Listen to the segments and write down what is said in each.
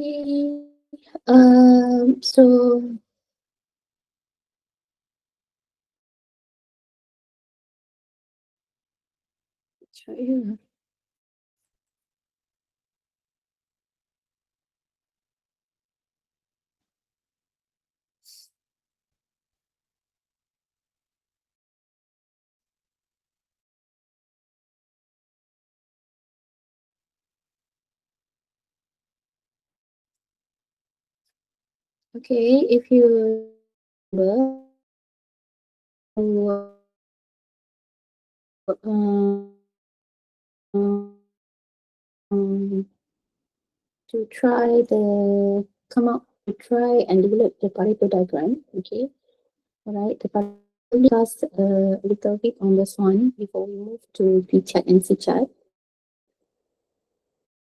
Okay. So okay, if you remember, to try the come up to try and develop the Pareto diagram. Okay, all right. The Pareto discuss a little bit on this one before we move to the chat and C chat.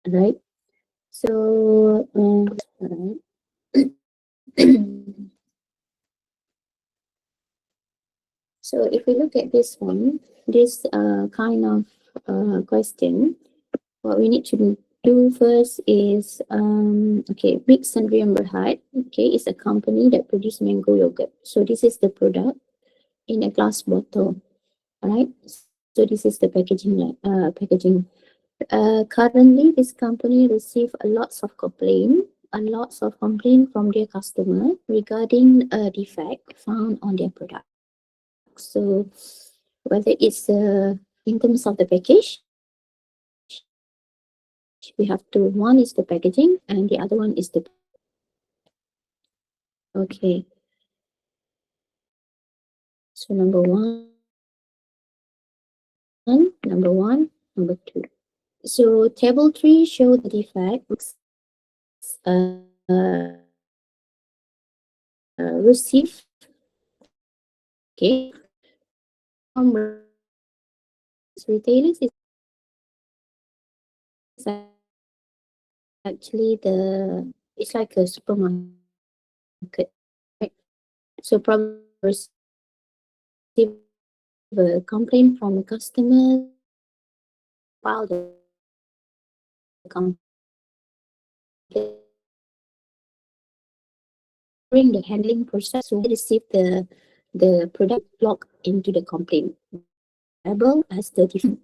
All right. So, all right. So if we look at this one, this kind of question, what we need to do first is okay, Big Sandrian Berhad, okay, is a company that produces mango yogurt. So this is the product in a glass bottle. All right. So this is the packaging. Currently, this company receive a lots of complaint from their customer regarding a defect found on their product. So whether it's in terms of the package, we have to one is the packaging and the other one is the okay. So number one, number two. So table 3 show the defect received, okay, from retailers is actually it's like a supermarket, right? So probably receive a complaint from a customer, file the complaint during the handling process. So we receive the product log into the complaint label as the different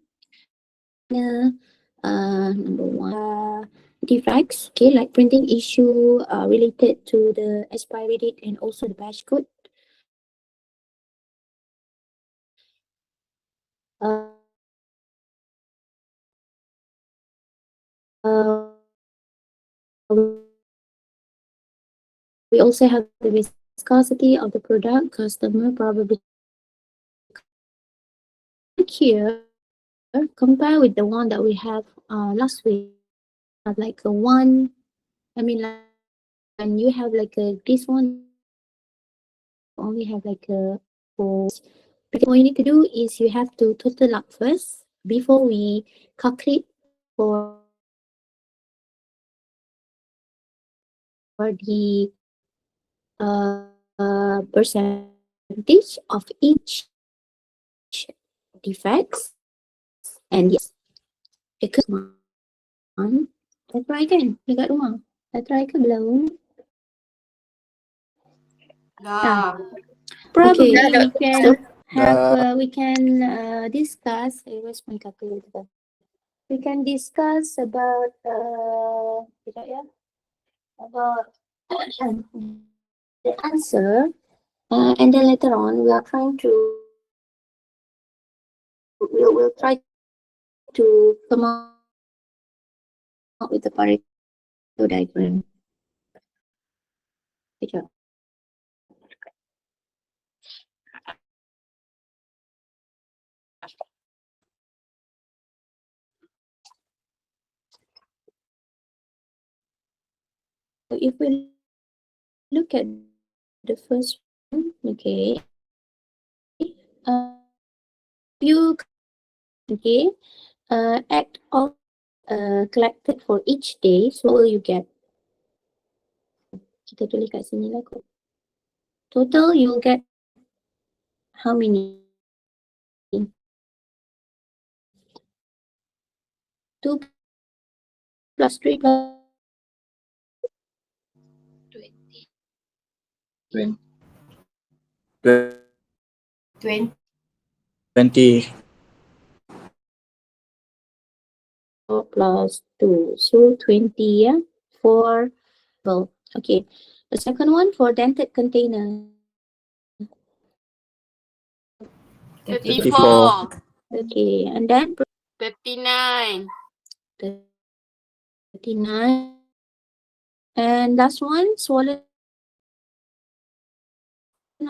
number one defects, okay, like printing issue related to the expiry date and also the batch code. We also have the viscosity of the product. Customer probably here compare with the one that we have last week. Have like a one. I mean, like when you have like a this one only have like a four. Because what you need to do is you have to total up first before we calculate for the percentage of each defects and yes, because one. Saya try kan dekat rumah. Saya try ke belum? Dah. Probably Okay. we can have discuss. Where's my calculator? We can discuss about sekejap ya, about the answer, and then later on we are trying to we'll try to come up with the Pareto diagram. Sekejap. So if we look at the first one, okay, you okay, act of collected for each day, so what will you get? Kita tulis kat sini lah kot. Total you'll get how many? 2 plus 3 plus 20. 20. 20. Plus 2. So 20, yeah? For, well, okay. The second one for dented container. 34. 34. Okay, and then 39. 39. And last one, swollen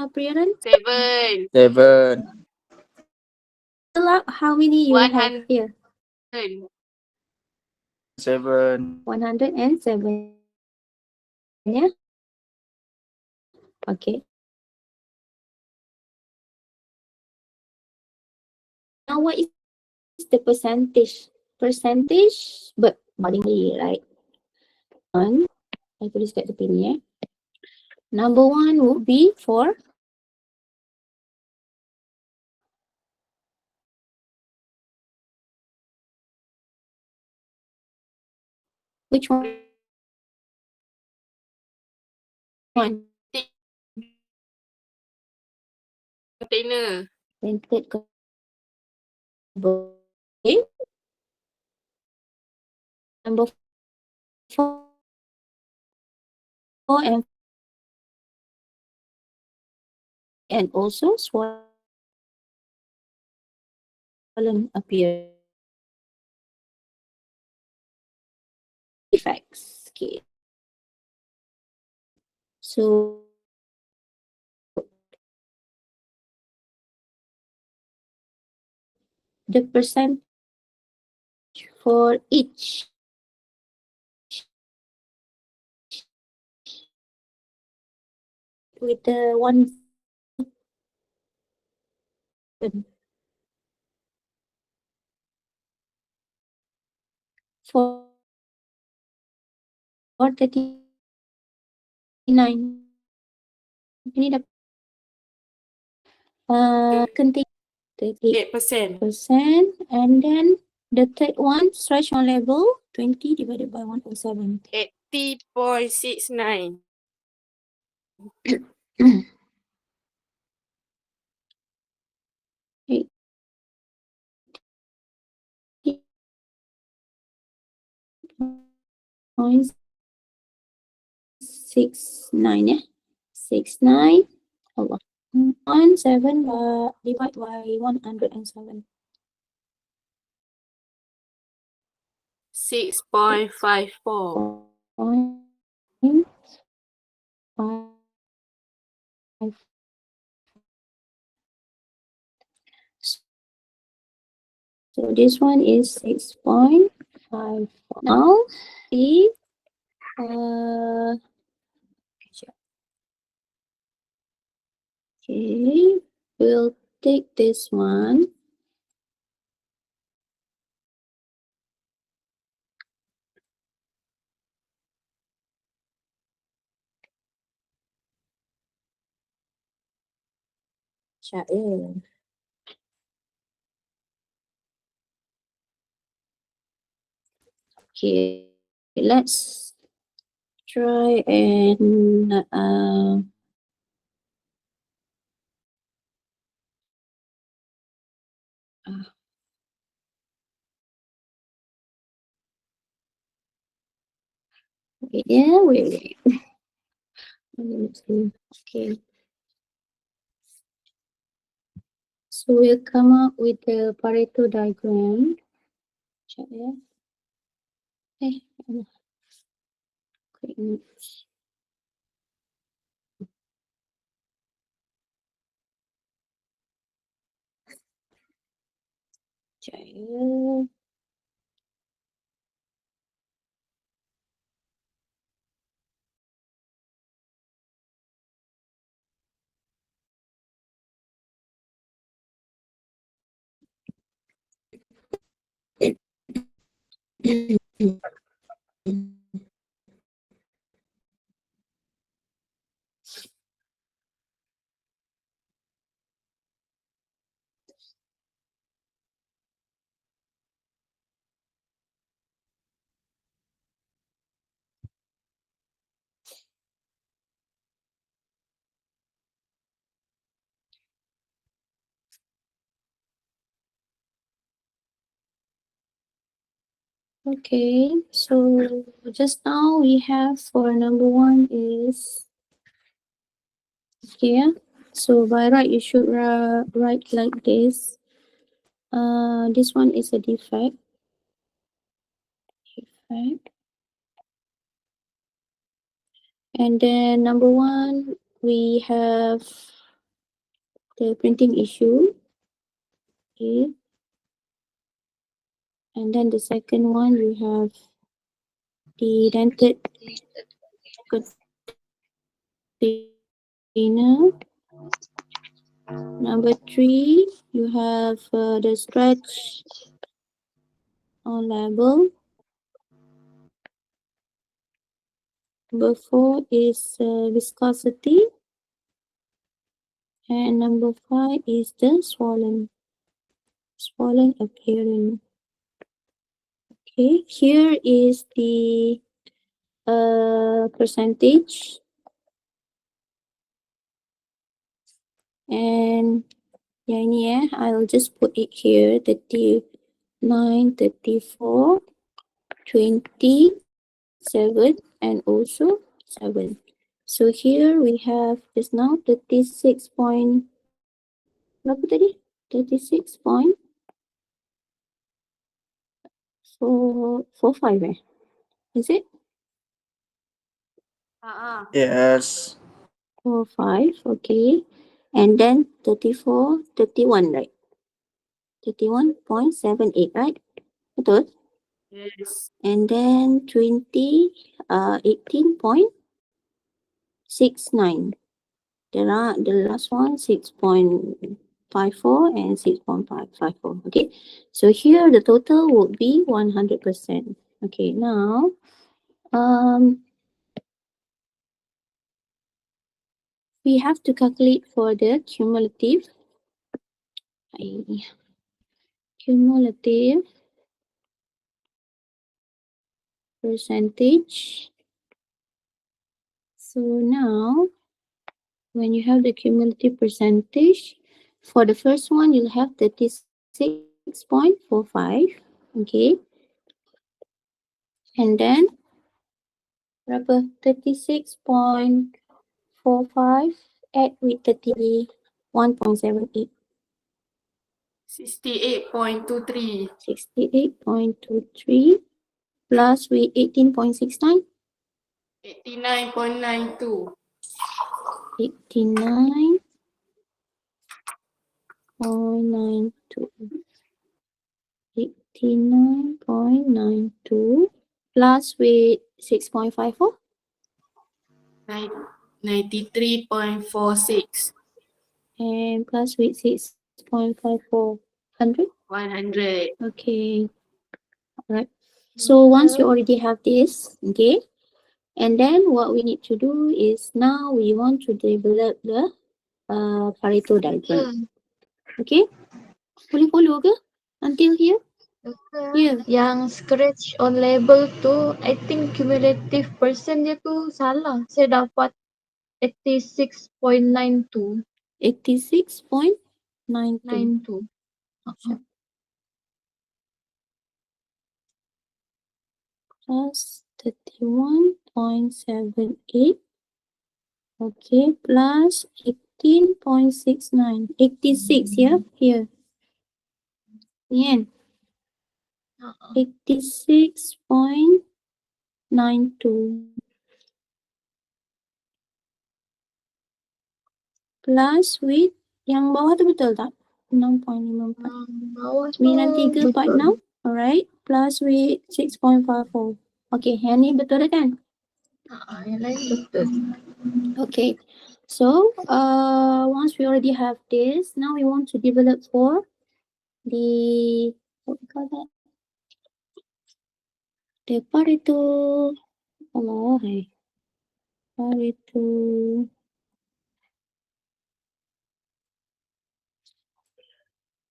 appearance. 7. 7. How many you have 100. here? 7. 107, yeah? Okay. Now what is the percentage? Percentage, but accordingly, right? One, I tulis kat tepi ni eh. Number one would be for which one? Container. Dented cover. Okay. Number four and also swollen effects. Okay. So the percent for each with the one for 39. Ini dapat contain 8%. 38%, and then the third one stretch on level 20 divided by 1.7. 80.69. Point 69, yeah. 69. Allah. 17 divide by 107. 6.54. Point 5. So this one is 6.5. Now see uh okay, we'll take this one. Okay, let's try and wait, yeah, wait. Let's see. Okay, so we'll come up with the Pareto diagram. Check ya. Quick notes. Check ya. Okay, so just now we have for number one is here. So by right, you should write like this. This one is a defect. Defect. And then number one, we have the printing issue. Okay. And then the second one, we have the dented container. Number three, you have the stretch on label. Number four is viscosity. And number five is the swollen appearance. Okay, here is the percentage. And yang ini I'll just put it here, 39, 34, 27, and also 7. So here we have just now 36 point, berapa tadi? 36.45 Is it? Yes. 45, okay. And then 34, 31, right? 31.78, right? Betul? Yes. And then 20, 18.69. The last one, 6.54 and 6.554. Okay. So here the total would be 100%. Okay, now, we have to calculate for the cumulative percentage. So now, when you have the cumulative percentage, for the first one, you'll have 36.45. Okay. And then, berapa? 36.45 add with 31.78. 68.23. 68.23 plus with 18.69. 89.92. 89.92. 89.92 plus with 6.54. 93.46. And plus with 6.54. 100? 100. Okay. Alright. So once you already have this, okay, and then what we need to do is now we want to develop the Pareto diagram. Okay? Boleh follow ke? Until here? Yeah. Yang scratch on label tu, I think cumulative percent dia tu salah. Saya dapat 86.92. 86.92. Plus 31.78. Okay, plus 18.69. 86, yeah? Here. Yan. 86.92. Plus with, yang bawah tu betul tak? 6.54. Bawah tu 93.6. Alright. Plus with 6.54. Okay, yang ni betul dah kan? Yang lain betul. Okay. So, once we already have this, now we want to develop for the, what we call that? The Pareto, Pareto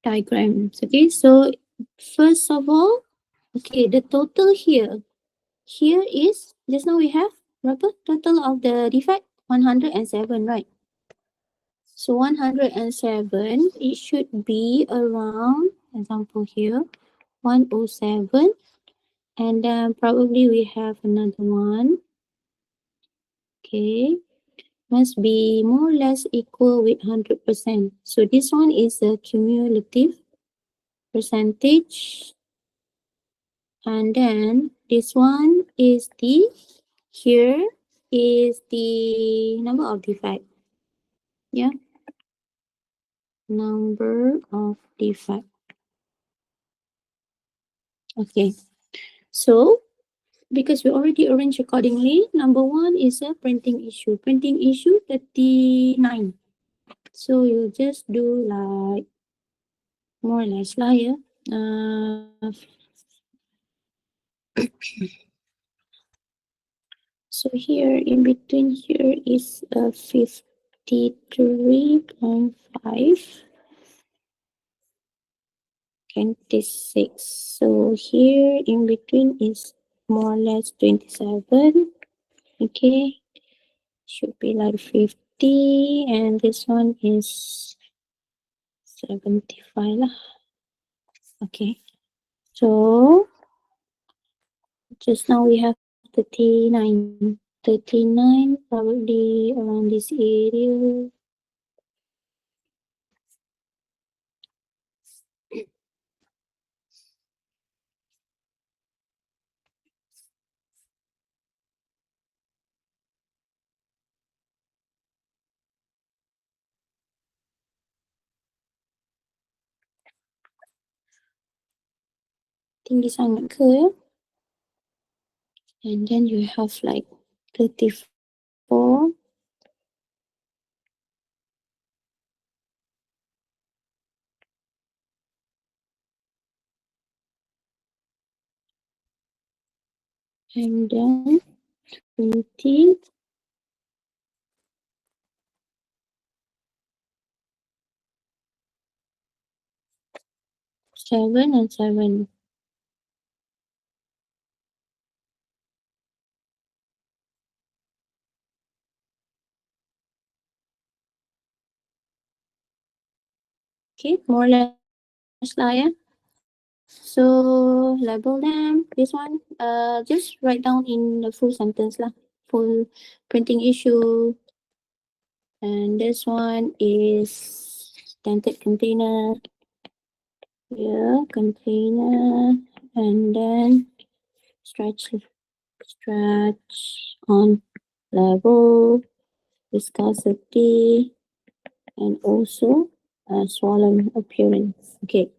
diagrams. Okay, so first of all, okay, the total here is, just now we have berapa total of the defect? 107, right? So 107, it should be around, example here, 107 And then probably we have another one. Okay, must be more or less equal with 100%. So this one is a cumulative percentage. And then this one is the, here is the number of defect. Yeah, number of defect. Okay, so because we already arranged accordingly, number one is a printing issue. Printing issue 39. So you just do like more or less lah, yeah. So here in between here is 53.5. 26. So here in between is more or less 27. Okay, should be like 50, and this one is 75 lah. Okay, so just now we have 39 probably around this area. Tinggi sangat ke ya? And then you have like 34. And then 20. Seven and 7. Okay, more or less lah ya. So label them. This one, just write down in the full sentence lah. Full printing issue. And this one is dented container. Yeah, container. And then stretch on level, viscosity, and also swollen appearance. Okay.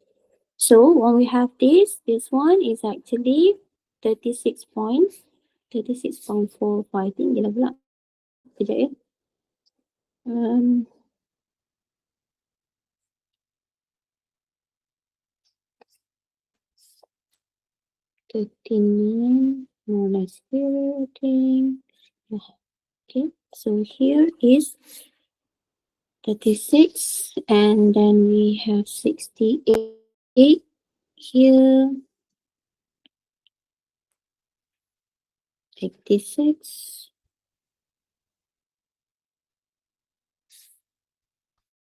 So when we have this one is actually 36.45. Tinggi lah pula. Kejap ya. Um, Thirteen more or less here, I think. Okay, so here is 36, and then we have 68 here. 86.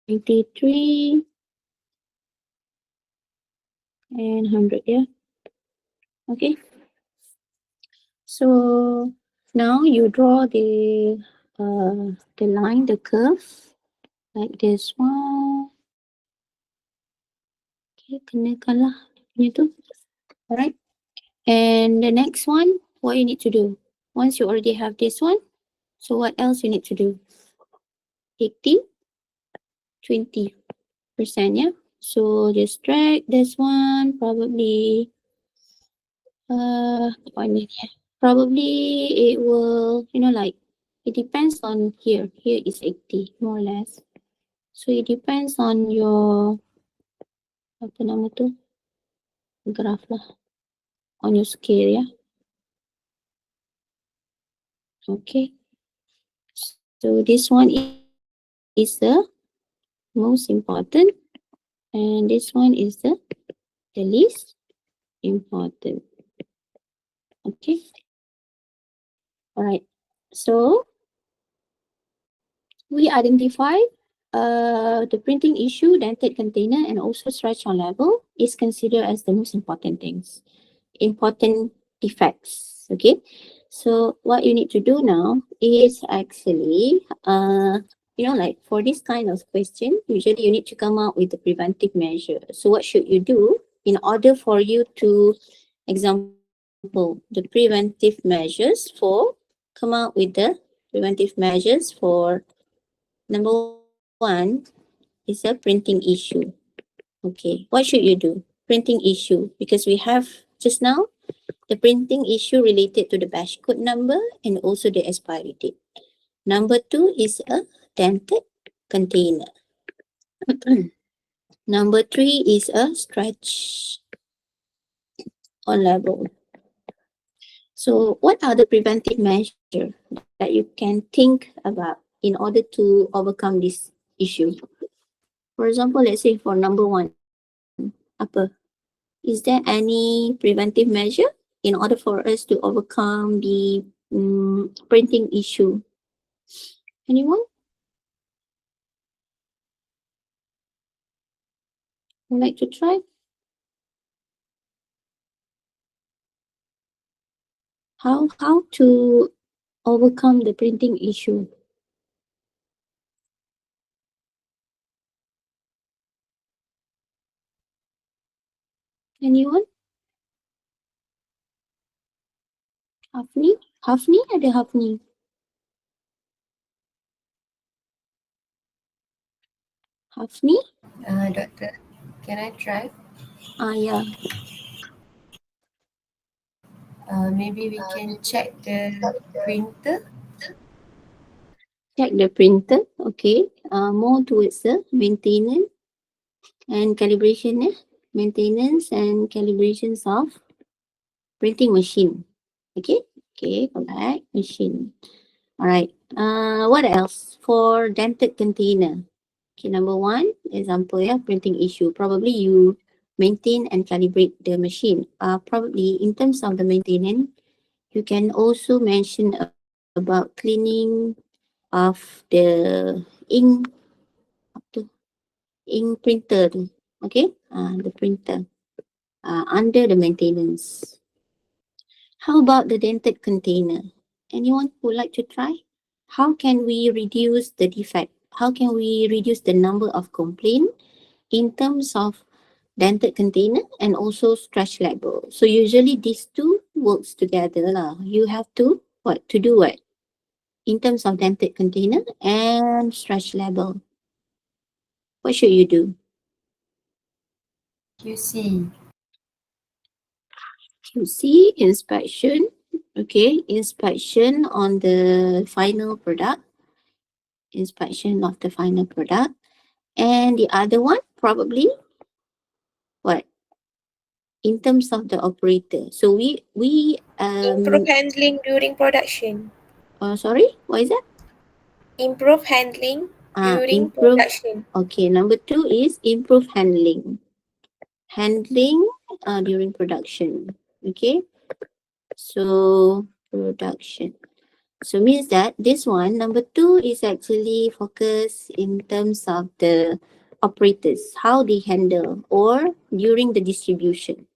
93 and 100, yeah. Okay, so now you draw the line, the curve, like this one. Okay, kenakan lah punya tu. Alright, and the next one, what you need to do once you already have this one, so what else you need to do? 80, 20%, yeah. So just drag this one, probably probably it will, like, it depends on here is 80 more or less, so it depends on your apa nama tu, graph lah, on your scale, yeah. Okay, so this one is the most important, and this one is the least important. Okay, all right, so we identify the printing issue, dented container, and also stretch on level is considered as the most important things. Important defects. Okay, so what you need to do now is actually like for this kind of question, usually you need to come up with the preventive measure. So what should you do in order for you to, example, the preventive measures for, come out with the preventive measures for number one is a printing issue. Okay, what should you do? Printing issue, because we have just now the printing issue related to the batch code number and also the expiry date. Number two is a dented container. Number three is a stretch on label. So what are the preventive measures that you can think about in order to overcome this issue? For example, let's say for number one, apa? Is there any preventive measure in order for us to overcome the printing issue? Anyone would like to try? How to overcome the printing issue? Anyone? Hafni? Hafni ada Hafni? Hafni? Doctor, can I try? Yeah. Maybe we can check the printer. Check the printer. Okay. More towards the maintenance and calibration. Maintenance and calibrations of printing machine. Okay. Okay. Correct. Machine. All right. What else for dented container? Okay. Number one example, printing issue. Probably you maintain and calibrate the machine. Probably in terms of the maintenance, you can also mention about cleaning of the ink, apa tu, ink printer tu. Okay, the printer under the maintenance. How about the dented container? Anyone would like to try? How can we reduce the defect? How can we reduce the number of complaint in terms of dented container and also stretch label? So usually these two works together lah. You have to do what? In terms of dented container and stretch label. What should you do? QC. QC inspection. Okay, inspection on the final product. Inspection of the final product. And the other one, probably what? In terms of the operator. So we Improve handling during production. sorry, what is that? Improve handling during Improve. production. Okay, number two is improve handling. Handling during production. Okay, so production. So means that this one, number two, is actually focus in terms of the operators, how they handle or during the distribution.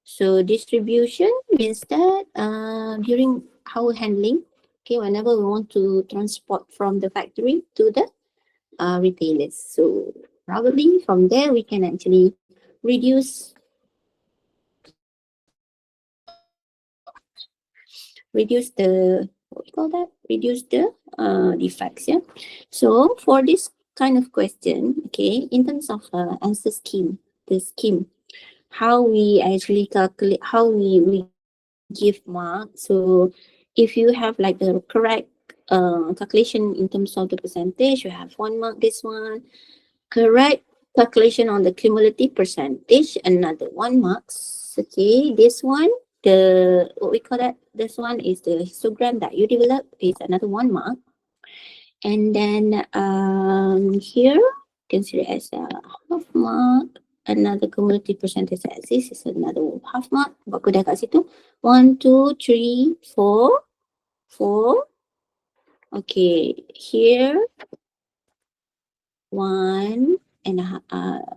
So distribution means that during our handling, okay, whenever we want to transport from the factory to the retailers. So probably from there we can actually reduce the what we call that? Reduce the defects. Yeah. So for this kind of question, okay, in terms of answer scheme, the scheme, how we actually calculate, how we give mark. So if you have like the correct calculation in terms of the percentage, you have 1 mark. This one correct calculation on the cumulative percentage, another 1 marks. Okay, this one, the what we call that, this one is the histogram that you develop, is another 1 mark. And then here consider as a half mark, another cumulative percentage as this is another half mark. Berapa dah kat situ? 1, 2, 3, 4. Okay, here 1 and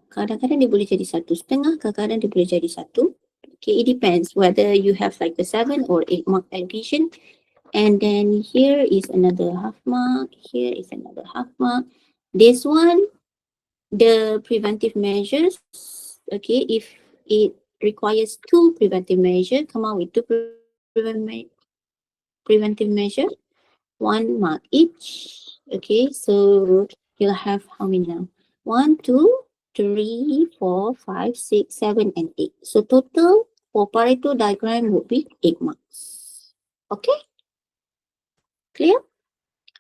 kadang-kadang dia boleh jadi 1.5, kadang-kadang dia boleh jadi 1. Okay, it depends whether you have like a 7 or 8 mark allocation. And then here is another half mark. Here is another half mark. This one, the preventive measures, okay, if it requires 2 preventive measure, come out with 2 preventive measure, 1 mark each. Okay, so you'll have how many now? 1, 2, 3, 4, 5, 6, 7, and 8. So total for Pareto diagram would be 8 marks. Okay, clear?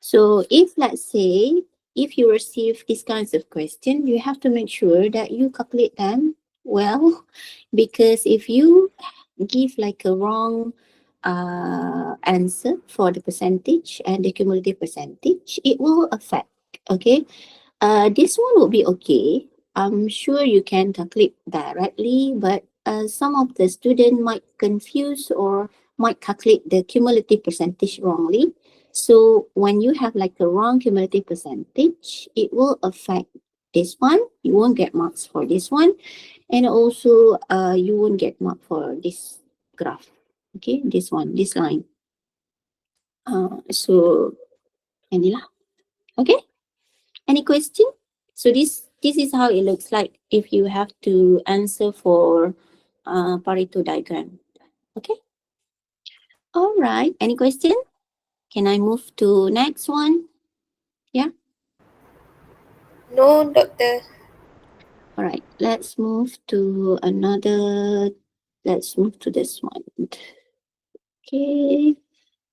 So if let's say, if you receive these kinds of questions, you have to make sure that you calculate them well, because if you give like a wrong answer for the percentage and the cumulative percentage, it will affect. Okay, this one will be okay. I'm sure you can calculate directly, but some of the student might confuse or might calculate the cumulative percentage wrongly. So when you have like a wrong cumulative percentage, it will affect this one. You won't get marks for this one, and also you won't get mark for this graph. Okay, this one, this line. So inilah. Okay. Any question? So this is how it looks like if you have to answer for Pareto diagram. Okay. All right. Any question? Can I move to next one? Yeah. No, doctor. All right. Let's move to another. Let's move to this one. Okay.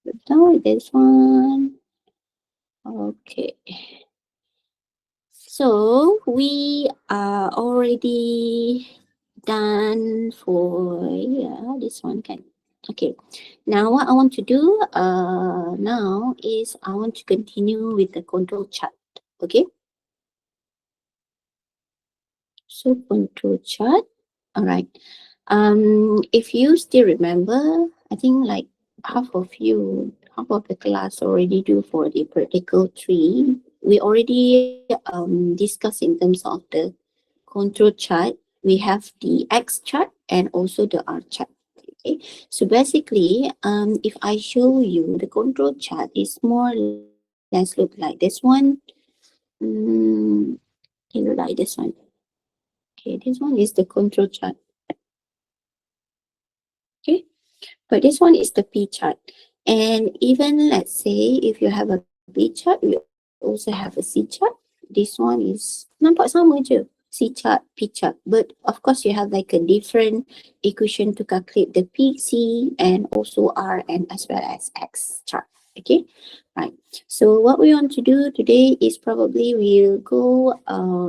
We're done with this one. Okay. So we are already done for this one can. Okay. Now what I want to do now is I want to continue with the control chart. Okay. So control chart. All right. If you still remember, I think like half of the class already do for the practical 3. We already discussed in terms of the control chart. We have the X chart and also the R chart. Okay. So basically, if I show you the control chart is more or less look like this one. It look like this one. Okay, this one is the control chart. Okay. But this one is the P chart. And even let's say if you have a B chart, you also have a C chart. This one is nampak sama je. C chart, P chart. But of course you have like a different equation to calculate the P, C, and also R and as well as X chart. Okay, right. So what we want to do today is probably we'll go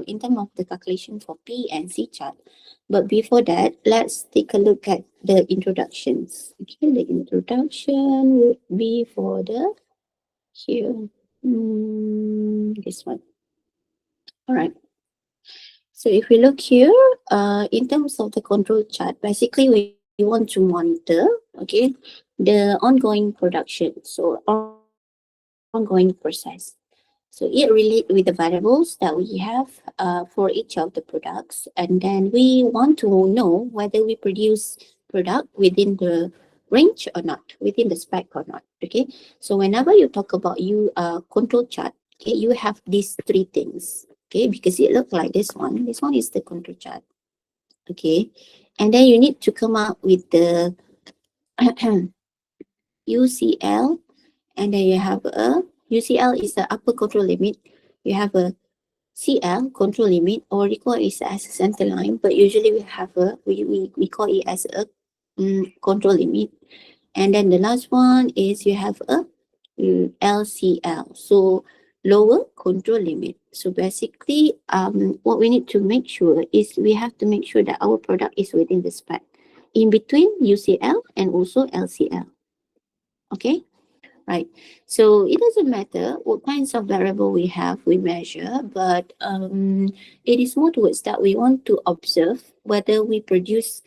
in terms of the calculation for P and C chart. But before that, let's take a look at the introductions. Okay, the introduction would be for the here. This one. All right. So if we look here, in terms of the control chart, basically we want to monitor, okay, the ongoing production. So ongoing process. So it relate with the variables that we have for each of the products, and then we want to know whether we produce product within the range or not, within the spec or not. Okay, so whenever you talk about control chart, okay, you have these 3 things. Okay, because it look like this one. This one is the control chart. Okay, and then you need to come up with the UCL, and then you have a UCL is the upper control limit. You have a CL control limit, or we call it as a center line, but usually we call it as a control limit. And then the last one is you have a LCL, so lower control limit. So basically, what we need to make sure is we have to make sure that our product is within the spec, in between UCL and also LCL. Okay, right. So it doesn't matter what kinds of variable we have, we measure, but it is more towards that we want to observe whether we produce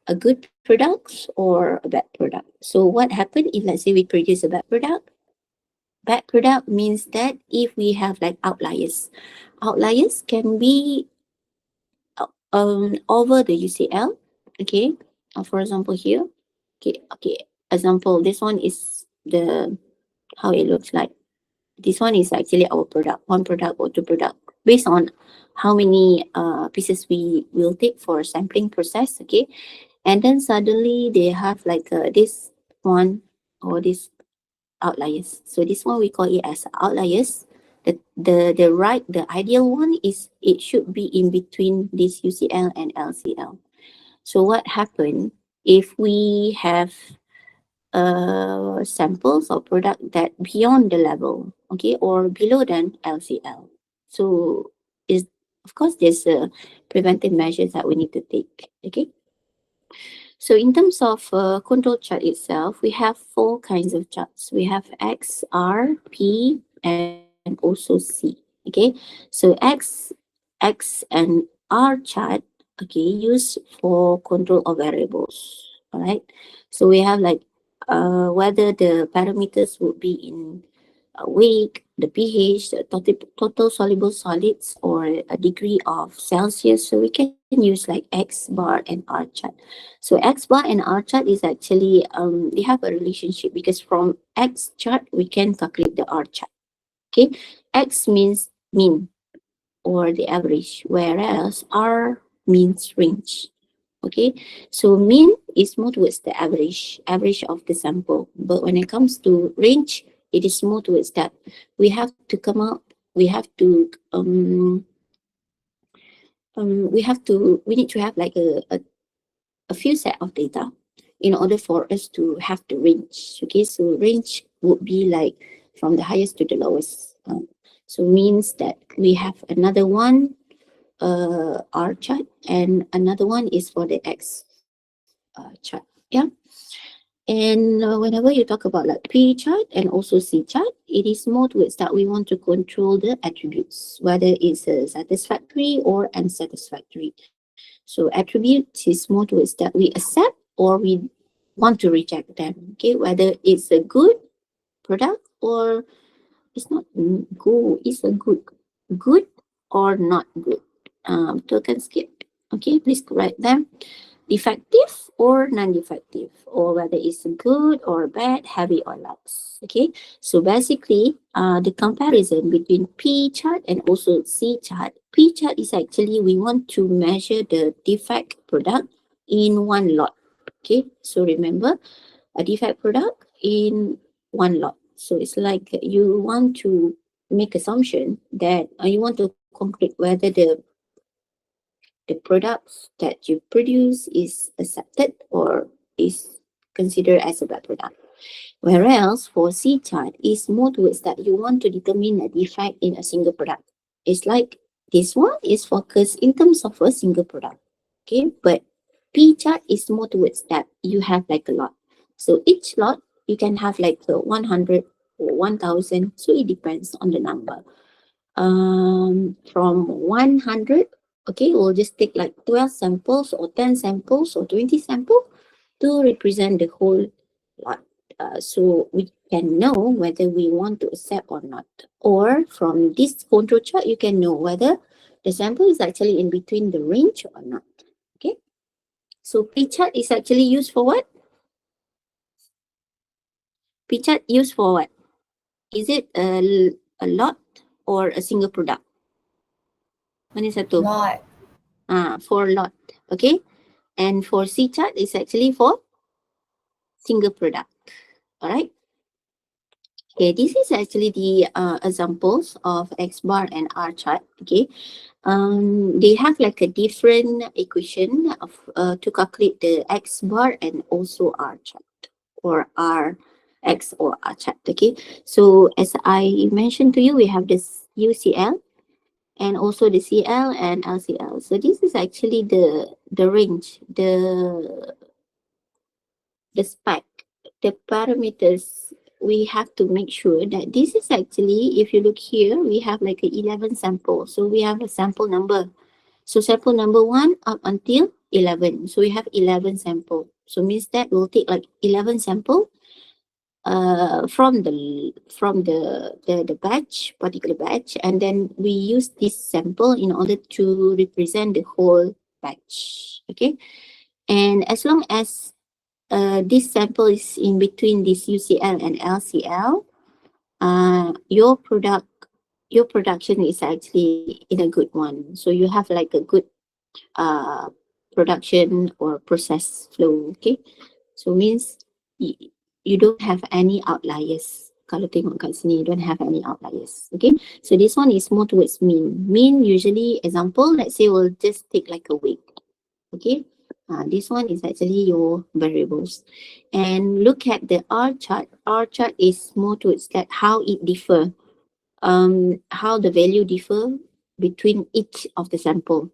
a good product or a bad product. So what happened if let's say we produce a bad product? Bad product means that if we have like outliers can be over the UCL, okay, For example here, okay, example, this one is the, how it looks like. This one is actually our product, one product or two product, based on how many pieces we will take for sampling process, okay. And then suddenly they have like this one or this outliers. So this one we call it as outliers. The ideal one is it should be in between this UCL and LCL. So what happened if we have samples or product that beyond the level, okay, or below than LCL? So is, of course, there's a preventive measures that we need to take, okay. So in terms of control chart itself, we have four kinds of charts. We have X, R, P, and also C. Okay, so X and R chart, okay, used for control of variables. All right. So we have like whether the parameters would be in weight, the pH, the total soluble solids, or a degree of Celsius. So we can use like X bar and R chart. So X bar and R chart is actually they have a relationship because from X chart we can calculate the R chart. Okay, X means mean or the average, whereas R means range. Okay, so mean is more towards the average of the sample, but when it comes to range, it is more towards that we have to come up, we have to we need to have like a few set of data in order for us to have the range. Okay, so range would be like from the highest to the lowest. So means that we have another one R chart and another one is for the X chart. Yeah. And whenever you talk about like P chart and also C chart, it is more towards that we want to control the attributes, whether it's satisfactory or unsatisfactory. So attributes is more towards that we accept or we want to reject them. Okay, whether it's a good product or it's not good, it's a good or not good. Token skip. Okay, please correct them. Defective or non-defective, or whether it's good or bad, heavy or light. Okay, so basically, the comparison between P chart and also C chart. P chart is actually we want to measure the defect product in one lot. Okay, so remember, a defect product in one lot. So it's like you want to make assumption that you want to conclude whether the products that you produce is accepted or is considered as a bad product. Whereas for C chart is more towards that you want to determine a defect in a single product. It's like this one is focused in terms of a single product. Okay, but P chart is more towards that you have like a lot. So each lot you can have like 100 or 1000. So it depends on the number. From 100, okay, we'll just take like 12 samples or 10 samples or 20 samples to represent the whole lot. So we can know whether we want to accept or not. Or from this control chart, you can know whether the sample is actually in between the range or not. Okay. So P chart is actually used for what? P chart used for what? Is it a lot or a single product? Mana satu? Lot. For lot. Okay. And for C chart is actually for single product. All right. Okay, this is actually the examples of X bar and R chart. Okay, they have like a different equation of to calculate the X bar and also R chart or R X or R chart. Okay, so as I mentioned to you, we have this UCL and also the CL and LCL. So this is actually the range, the spec, the parameters. We have to make sure that this is actually, if you look here, we have like a 11 sample. So we have a sample number. So sample number 1 up until 11. So we have 11 sample. So means that we'll take like 11 sample from the batch, particular batch, and then we use this sample in order to represent the whole batch. Okay. And as long as this sample is in between this UCL and LCL, your production is actually in a good one. So you have like a good uh, production or process flow. Okay, so means you don't have any outliers. Kalau tengok kat sini, you don't have any outliers. Okay, so this one is more towards mean. Mean usually, example, let's say we'll just take like a week. Okay, this one is actually your variables. And look at the R chart. R chart is more towards that how it differ, how the value differ between each of the sample.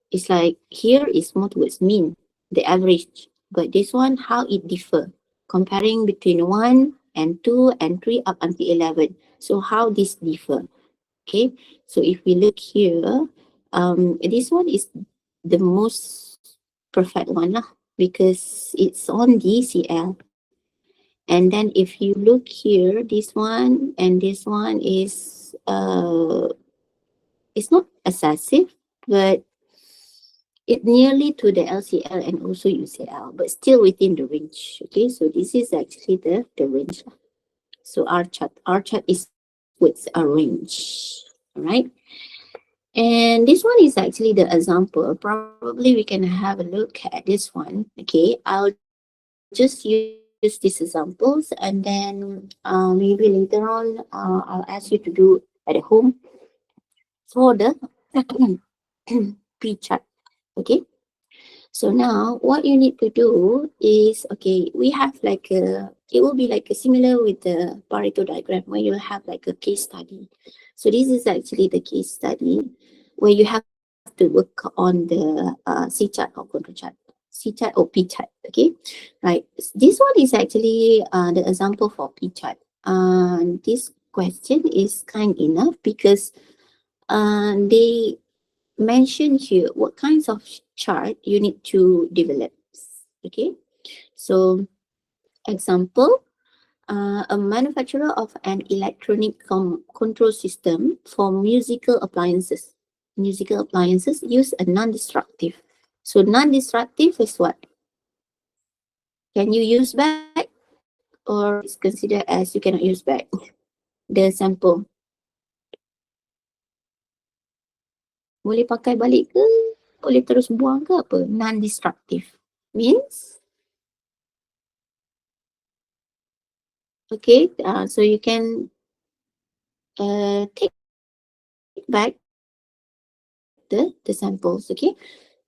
It's like here is more towards mean, the average, but this one how it differ, comparing between 1 and 2 and 3 up until 11. So how this differ? Okay, so if we look here, this one is the most perfect one lah, because it's on DCL. And then if you look here, this one and this one is it's not excessive, but it nearly to the LCL and also UCL, but still within the range. Okay, so this is actually the range. So R chart is with a range. All right. And this one is actually the example. Probably we can have a look at this one. Okay, I'll just use these examples, and then maybe later on I'll ask you to do at home for the P chart. Okay. So now what you need to do is, okay, we have like it will be like a similar with the Pareto diagram where you have like a case study. So this is actually the case study where you have to work on the C chart or control chart, C chart or P chart. Okay, right. This one is actually the example for P chart. This question is kind enough because they mention here what kinds of chart you need to develop. Okay, so example, a manufacturer of an electronic control system for musical appliances. Musical appliances use a non-destructive. So non-destructive is what? Can you use back, or it's considered as you cannot use back the sample? Boleh pakai balik ke? Boleh terus buang ke apa? Non-destructive means, okay, so you can take back the samples. Okay,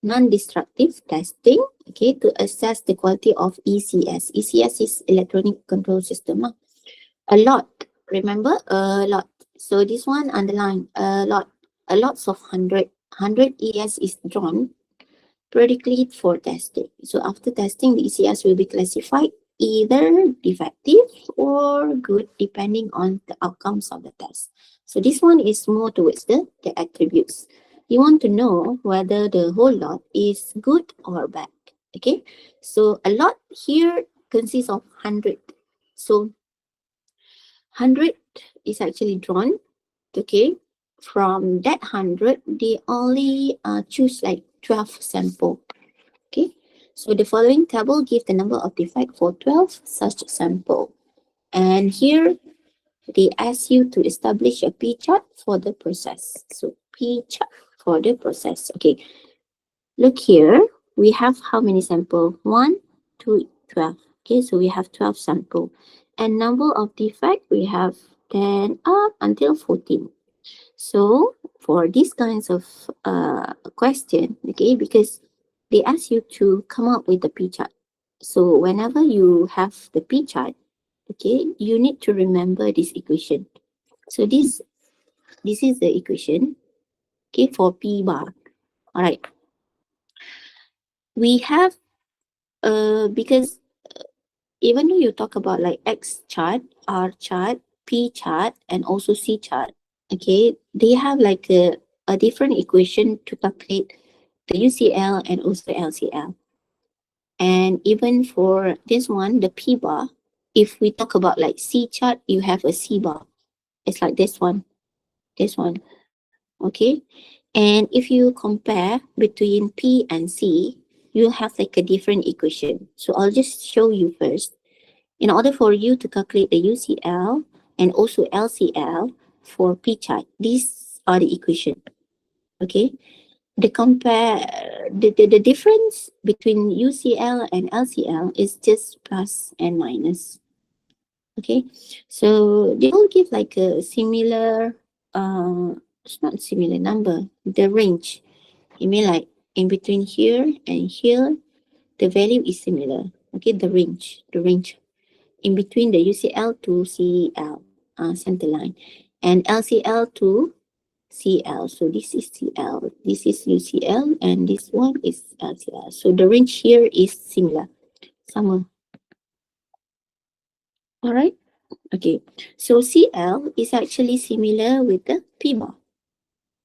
non-destructive testing, okay, to assess the quality of ECS. ECS is electronic control system. A lot, remember, a lot. So this one underline, a lot. A lots of 100 ES is drawn predicate for testing. So after testing, the ECS will be classified either defective or good depending on the outcomes of the test. So this one is more towards the attributes. You want to know whether the whole lot is good or bad. Okay, so a lot here consists of 100. So 100 is actually drawn. Okay, from that 100, they only choose like 12 sample. Okay, so the following table gives the number of defect for 12 such sample. And here they ask you to establish a P chart for the process. So P chart for the process. Okay, look here. We have how many sample? 1, 2, 12. Okay, so we have 12 sample. And number of defect, we have 10 up until 14. So for these kinds of question, okay, because they ask you to come up with the P chart. So whenever you have the P chart, okay, you need to remember this equation. So this is the equation, okay, for P bar. All right. We have because even though you talk about like X chart, R chart, P chart, and also C chart, okay, they have like a different equation to calculate the UCL and also LCL. And even for this one, the P bar, if we talk about like C chart, you have a C bar. It's like this one, okay? And if you compare between P and C, you have like a different equation. So I'll just show you first. In order for you to calculate the UCL and also LCL for P chart, these are the equation. Okay, the difference between UCL and LCL is just plus and minus. Okay, so they all give like a similar, it's not similar number, the range. You mean like in between here and here, the value is similar. Okay, the range in between the UCL to CL, center line, and LCL to CL. So this is CL, this is UCL, and this one is LCL. So the range here is similar, sama. All right. Okay. So CL is actually similar with the P bar.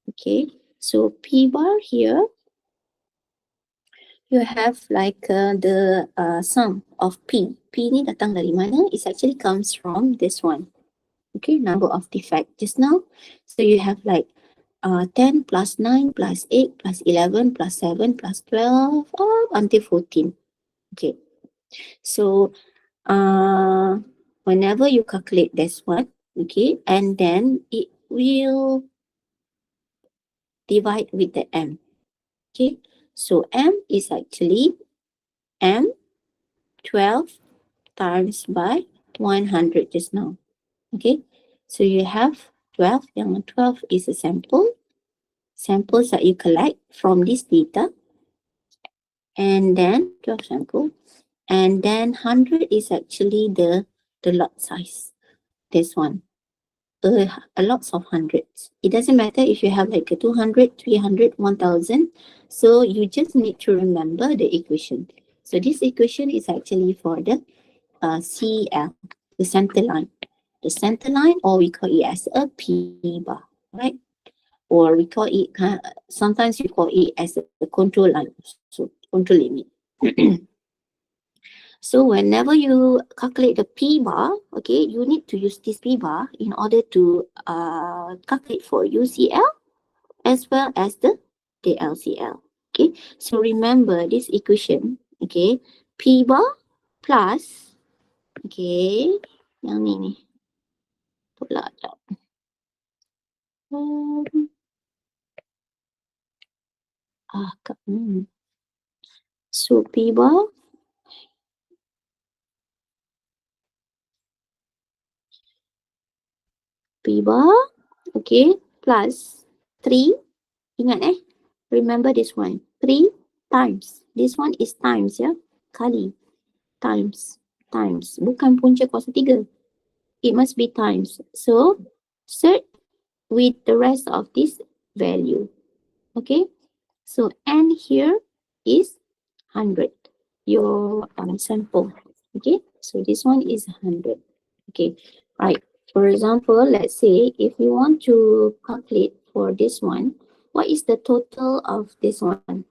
Okay. So P bar here, you have like the sum of P. P ni datang dari mana? It actually comes from this one. Okay, number of defect just now. So you have like 10 plus 9 plus 8 plus 11 plus 7 plus 12 up until 14. Okay, so whenever you calculate this one, okay, and then it will divide with the M. Okay, so M is actually M 12 times by 100 just now. Okay, so you have 12, yang 12 is a samples that you collect from this data, and then 12 sample, and then 100 is actually the lot size, this one. A lots of hundreds. It doesn't matter if you have like a 200, 300, 1000. So you just need to remember the equation. So this equation is actually for the CL, the center line. The center line, or we call it as a P bar, right? Or we call it, sometimes we call it as a control line, so control limit. So whenever you calculate the P bar, okay, you need to use this P bar in order to calculate for UCL as well as the LCL. Okay, so remember this equation, okay, P bar plus, okay, yang ni pula tak. So P bar okay, plus 3, ingat remember this one, 3 times, this one is times ya, kali, times, bukan punca kuasa 3, it must be times. So set with the rest of this value, okay, so N here is 100, your sample, okay, so this one is 100, okay, right. For example, let's say if you want to calculate for this one, what is the total of this one?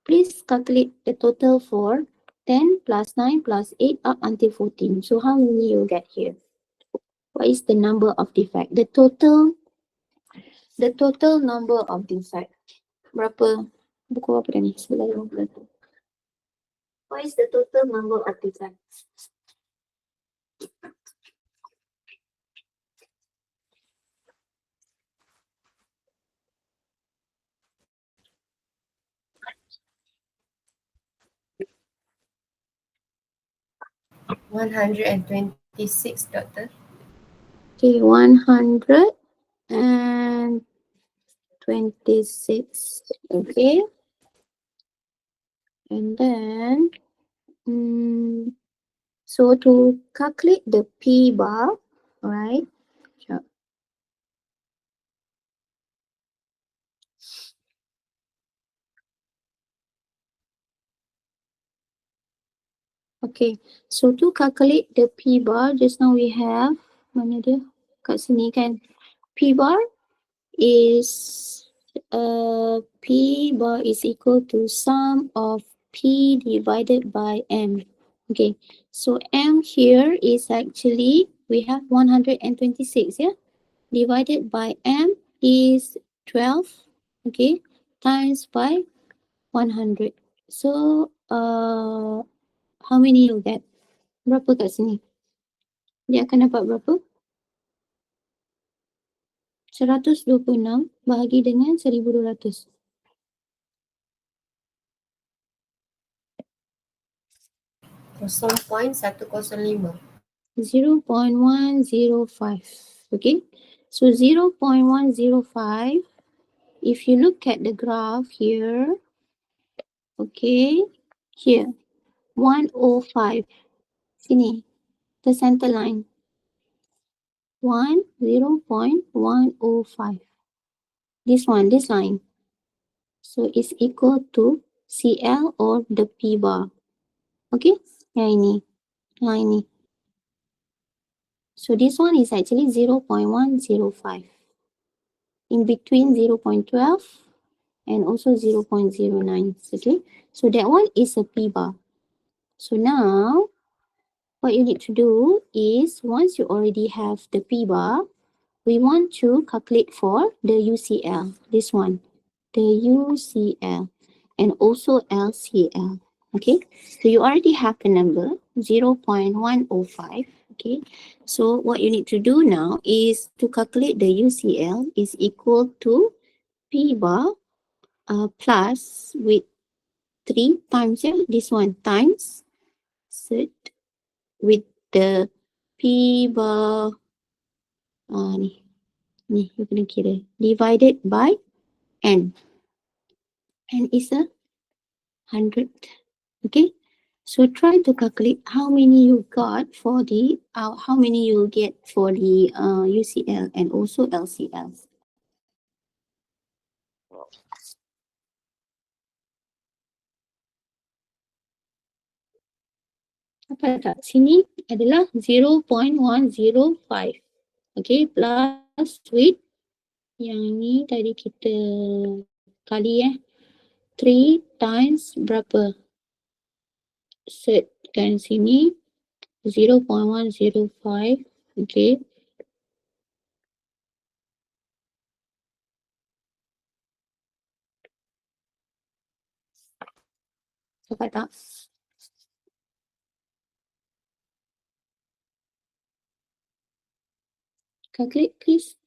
Please calculate the total for 10 plus 9 plus 8 up until 14. So how many you get here? What is the number of defect? The total number of defect. Berapa? Buku apa dah ni? 950. What is the total number of defects? One hundred and 26, Doctor. Okay, 126. Okay. And then, so to calculate the P bar, right? Sure. Okay, so to calculate the P bar, just now we have, mana dia? Kat sini kan. P bar is, P bar is equal to sum of P divided by M. Okay, so M here is actually, we have 126, yeah? Divided by M is 12, okay, times by 100. So, how many you get? Berapa kat sini? Dia akan dapat berapa? 126 bahagi dengan 1200. 0.105. 0.105. Okay. So 0.105, if you look at the graph here, okay, here, 105. Sini, the center line. 0.105. This one, this line. So it's equal to CL or the P bar. Okay, yang ini, line ni. So this one is actually 0.105. In between 0.12 and also 0.09. Okay, so that one is a P bar. So now, what you need to do is, once you already have the P bar, we want to calculate for the UCL, this one, the UCL, and also LCL. Okay, so you already have the number 0.105. Okay, so what you need to do now is to calculate the UCL is equal to P bar plus with 3 times, yeah, this one times set with the P bar ni you kena kira divided by N. N is 100. Okay, so try to calculate how many you got for the how many you get for the UCL and also LCL. Apa tak? Sini adalah 0.105. Okay, plus with yang ni tadi kita kali 3 times berapa? Setkan sini 0.105. Okay, dapat tak? Calculate please.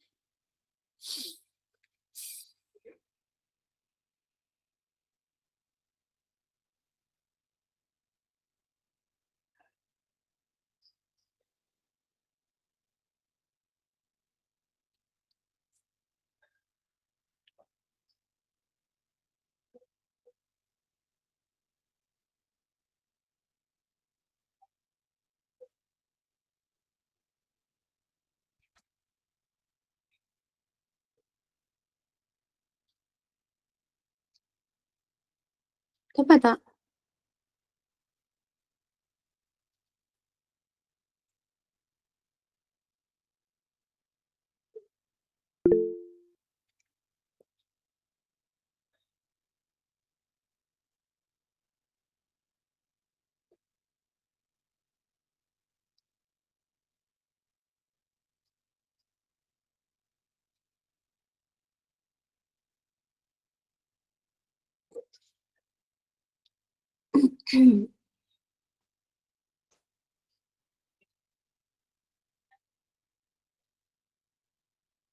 Dapat tak?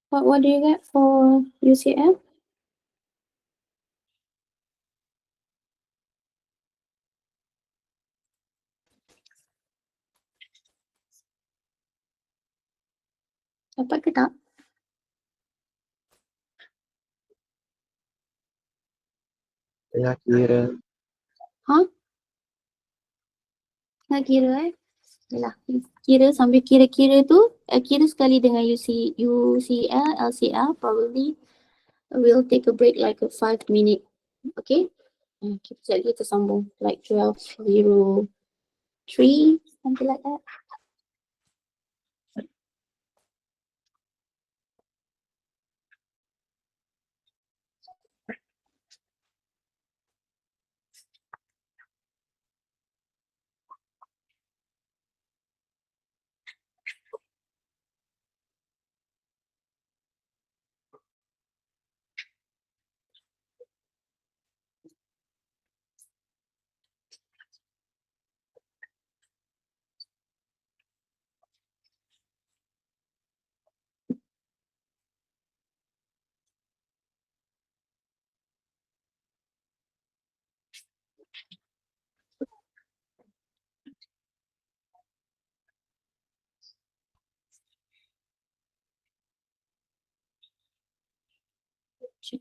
What do you get for UCL? Dapat ke tak? Tengah kira. Ha? Nak kira Yalah, kira sambil kira-kira tu, kira sekali dengan UCL, LCL, probably we'll take a break like a 5 minute. Okay? Sekejap lagi kita sambung like 12:03, something like that. Check.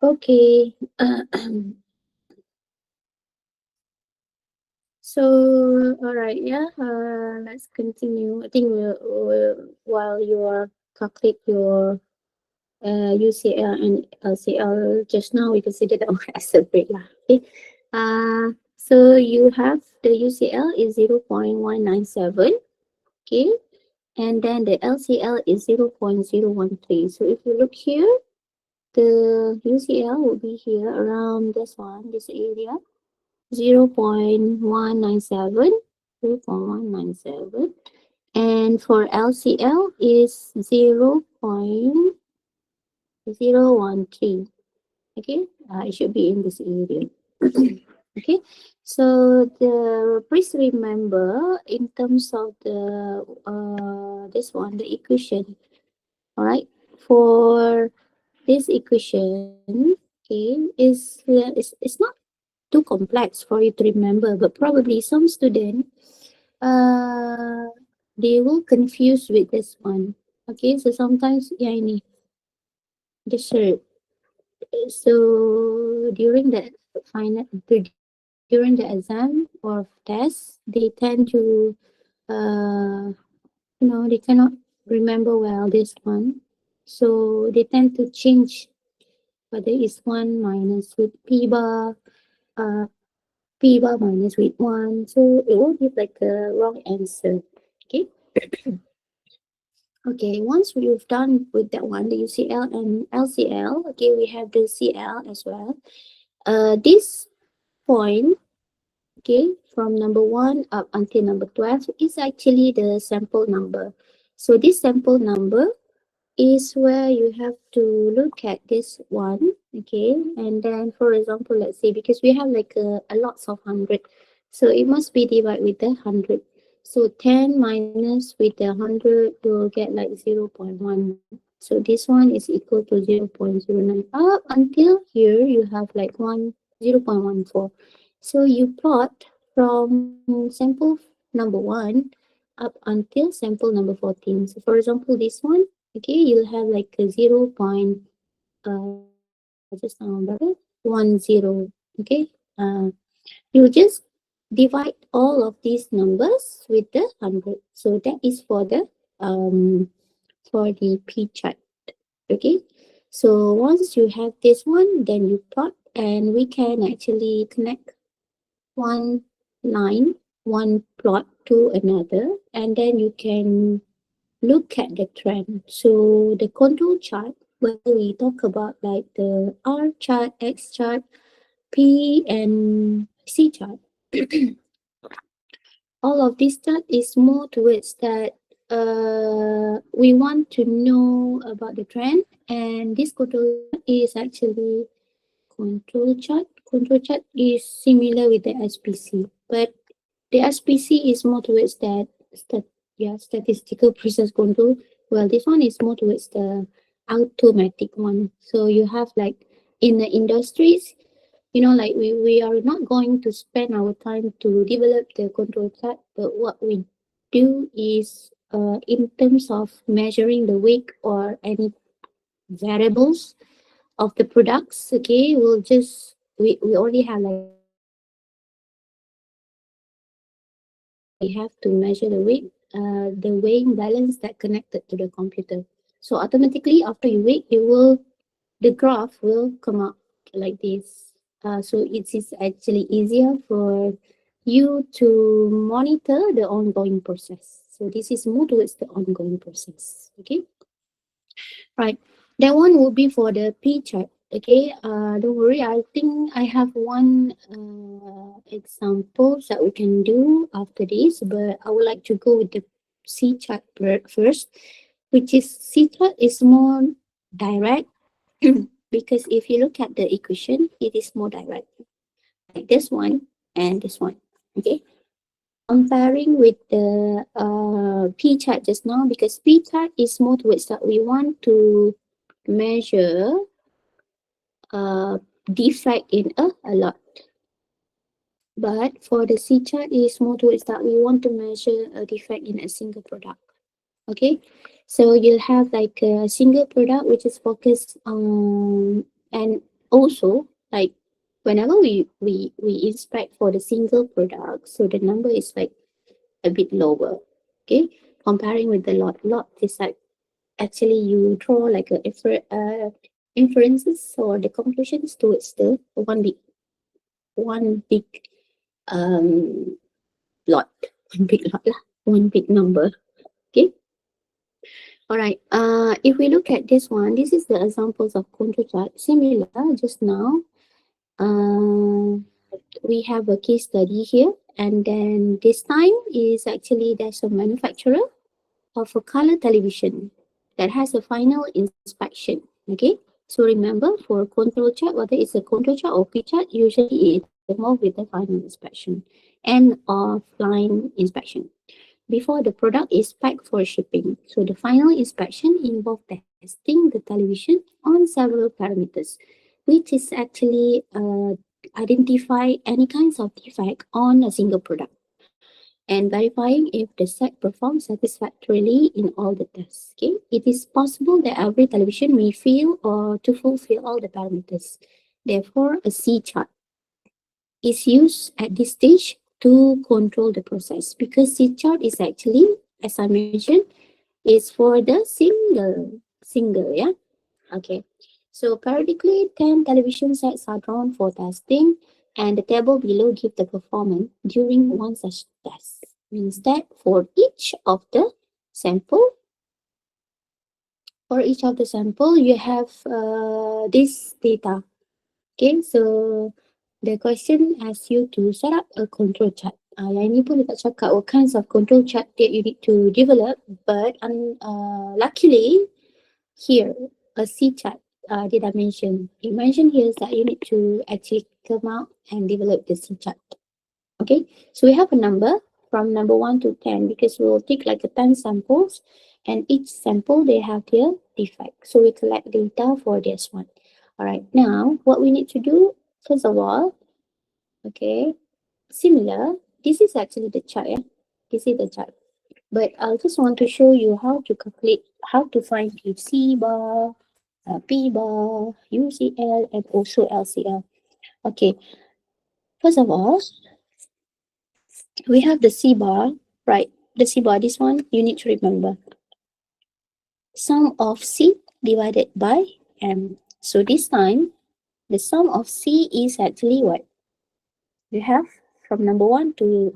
Okay. So, all right, yeah. Let's continue. I think while you are calculate your UCL and LCL just now, we consider that one as a break lah. Okay. So you have the UCL is 0.197. Okay. And then the LCL is 0.013. So if you look here, the UCL will be here around this one, this area, 0.197, 0.197. And for LCL is 0.013. Okay, it should be in this area. Okay, so please remember in terms of the this one, the equation. All right, for this equation, okay, it's not too complex for you to remember, but probably some student uh they will confuse with this one. Okay, so sometimes yeah ini the shirt. So during the during the exam or test, they tend to they cannot remember well this one. So they tend to change whether it's one minus with p bar, uh p bar minus with one. So it will give like a wrong answer. Okay. Okay, once we've done with that one, the UCL and LCL, okay, we have the CL as well. This point, okay, from number 1 up until number 12 is actually the sample number. So this sample number is where you have to look at this one, okay, and then for example, let's say because we have like a lots of 100, so it must be divided with the 100. So 10 minus with the 100 you'll get like 0.1. So this one is equal to 0.09 up until here you have like 0.14. So you plot from sample number 1 up until sample number 14. So for example, this one, okay, you'll have like a 0.10. Okay, you just divide all of these numbers with the 100. So that is for the p chart. Okay, so once you have this one, then you plot, and we can actually connect one line, one plot to another, and then you can look at the trend. So the control chart, whether we talk about like the R chart, X chart, P and C chart, all of this chart is more towards that we want to know about the trend, and this control chart is actually control chart. Control chart is similar with the SPC, but the SPC is more towards that statistical process control. Well, this one is more towards the automatic one. So you have like in the industries, like we are not going to spend our time to develop the control chart, but what we do is in terms of measuring the weight or any variables of the products, okay, we already have like a control chart, and we have to measure the weighing balance that connected to the computer. So automatically after you weigh, the graph will come up like this. So it is actually easier for you to monitor the ongoing process. So this is more towards the ongoing process. Okay. Right. That one will be for the P chart. Okay. Don't worry. I think I have one example that we can do after this, but I would like to go with the C chart first, which is C chart is more direct because if you look at the equation, it is more direct, like this one and this one. Okay. Comparing with the P chart just now, because P chart is more towards that we want to measure defect in a lot. But for the C chart, it is more towards that we want to measure a defect in a single product. Okay, so you'll have like a single product which is focused on, and also, like whenever we inspect for the single product, so the number is like a bit lower. Okay, comparing with the lot is like actually you draw like a inferences or the conclusions towards the one big um lot, one big lot lah, one big number. Okay. All right. If we look at this one, this is the examples of control chart. Similar just now. We have a case study here, and then this time is actually there's a manufacturer of a color television that has a final inspection. Okay. So remember, for a control chart, whether it's a control chart or P chart, usually it involves with the final inspection and offline inspection before the product is packed for shipping. So the final inspection involves testing the television on several parameters, which is actually identify any kinds of defect on a single product and verifying if the set performs satisfactorily in all the tests. Okay, it is possible that every television may fail or to fulfill all the parameters. Therefore, a C chart is used at this stage to control the process, because C chart is actually, as I mentioned, is for the single, yeah. Okay, so periodically 10 television sets are drawn for testing, and the table below give the performance during one such test. Means that for each of the sample, you have this data. Okay, so the question asks you to set up a control chart. Yang ni pun dekat cakap what kinds of control chart that you need to develop, but luckily here a C chart did I mention. It mentioned here is that you need to actually come out and develop the C chart. Okay, so we have a number from number 1 to 10 because we will take like a 10 samples, and each sample they have their defect. So we collect data for this one. All right, now what we need to do, first of all, okay, similar, this is actually the chart, yeah? This is the chart. But I just want to show you how to calculate, how to find the C bar, P bar, UCL, and also LCL. Okay, first of all, we have the C bar, right? The C bar, this one, you need to remember. Sum of C divided by M. So this time, the sum of C is actually what? You have from number 1 to,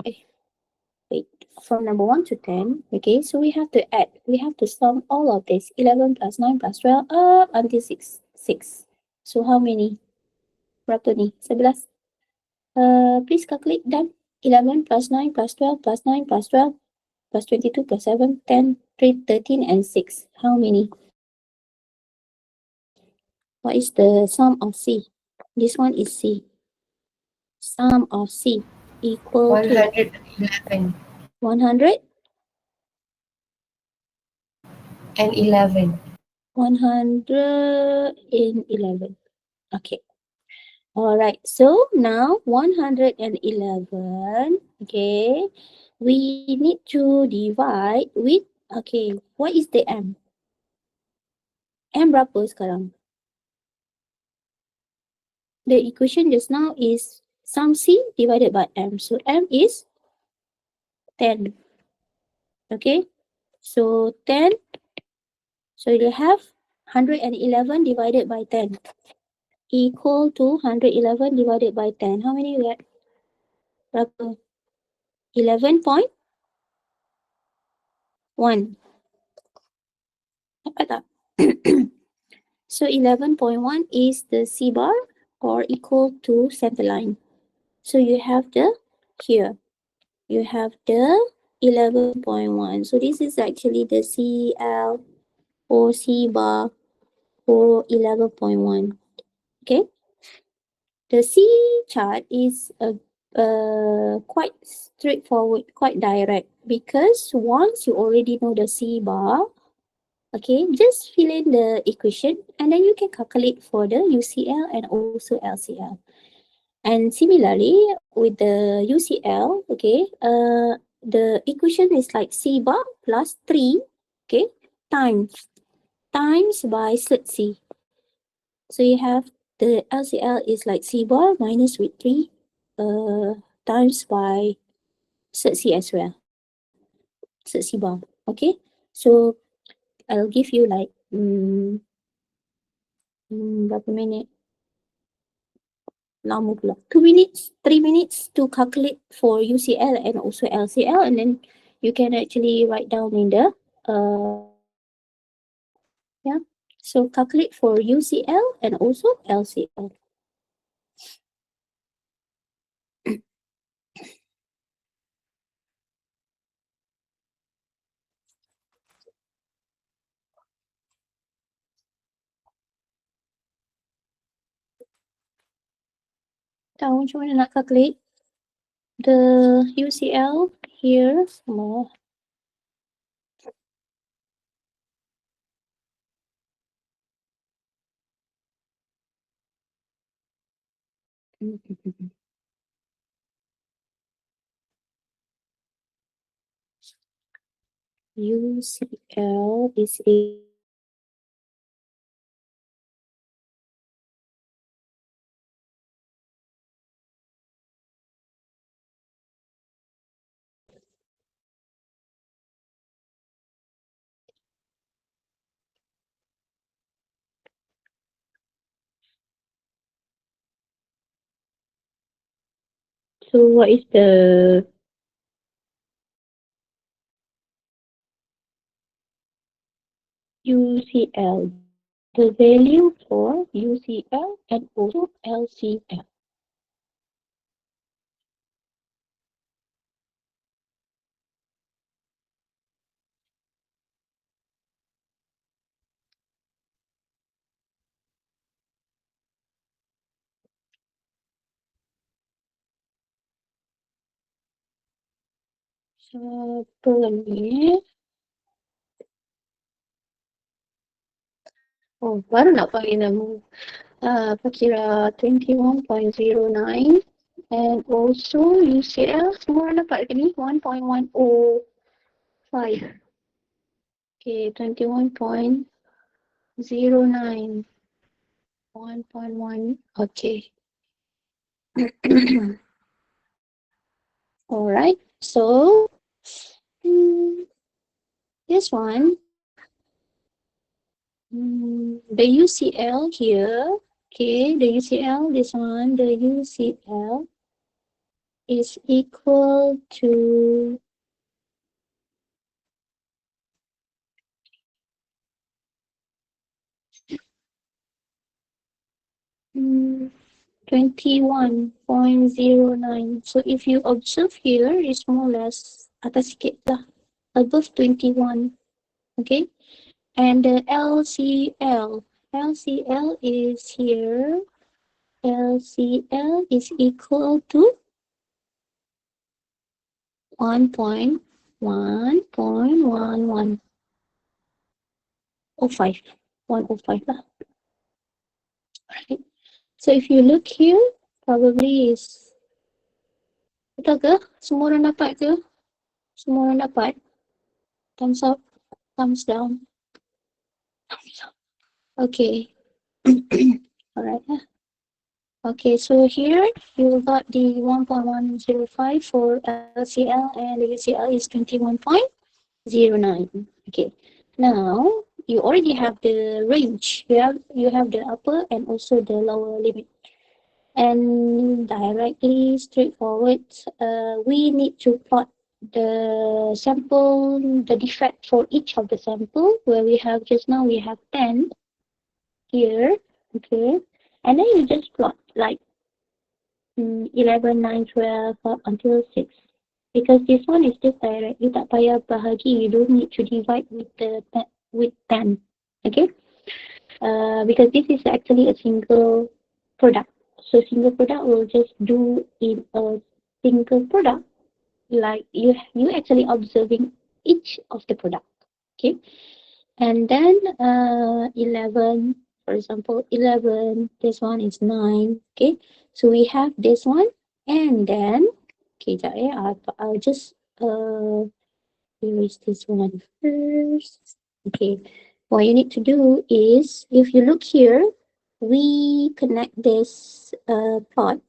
from number 1 to 10. Okay, so we have to add, we have to sum all of this, 11 plus 9 plus 12 up until 6. So how many? Berapa ni? 11. Please calculate done. 11 plus 9 plus 12 plus 9 plus 12 plus 22 plus 7, 10, 3, 13, and 6. How many? What is the sum of C? This one is C. Sum of C equal to 111 100 and 11. 111. Okay. All right. So now 111. Okay. We need to divide with, okay, what is the M? M berapa sekarang? The equation just now is sum C divided by M. So M is 10. Okay. So 10. So you have 111 divided by 10 equal to 111 divided by 10. How many you get? Berapa? 11.1. Dapat tak? So 11.1 is the C bar or equal to center line. So you have the, here, you have the 11.1. So this is actually the CL or C bar for 11.1. Okay. The C chart is quite straightforward, quite direct, because once you already know the C bar, okay, just fill in the equation and then you can calculate for the UCL and also LCL. And similarly with the UCL, okay, the equation is like C bar plus 3, okay, times by slit C. So you have the LCL is like C bar minus with 3 times by set C as well. Set C bar. Okay. So I'll give you like berapa minit? Lama pula. 2 minutes, 3 minutes to calculate for UCL and also LCL, and then you can actually write down in the yeah. So calculate for UCL and also LCL. Tahu macam mana nak calculate the UCL here more. UCL is so what is the UCL? The value for UCL and also LCL. Siapa ni? Oh, baru nak bagi nama. Kira 21.09 and also UCL semua orang dapat ke ni 1.105. Okay, 21.09 1.1. Okay. Alright, so this one, the UCL here, okay, the UCL, this one, the UCL is equal to 21.09. So if you observe here, it's more or less atas sikit lah, above 21. Okay, and the LCL is here. LCL is equal to 1.1105. Oh, 105 lah. Alright. So if you look here, probably is betul ke? Semua orang dapat ke? Semua orang dapat? Thumbs up, thumbs down. Thumbs up. Okay. Alright. Okay, so here you got the 1.105 for LCL and the UCL is 21.09. Okay. Now you already have the range. You have the upper and also the lower limit. And directly straightforward, we need to plot the sample, the defect for each of the sample, where we have just now we have 10 here, okay, and then you just plot like 11, 9, 12 up until 6, because this one is just direct. You tak payah bahagi, you don't need to divide with 10, okay, because this is actually a single product. So single product will just do in a single product, like you actually observing each of the product, okay. And then 11, for example, 11, this one is 9, okay. So we have this one, and then okay, I'll just erase this one first. Okay, what you need to do is, if you look here, we connect this plot,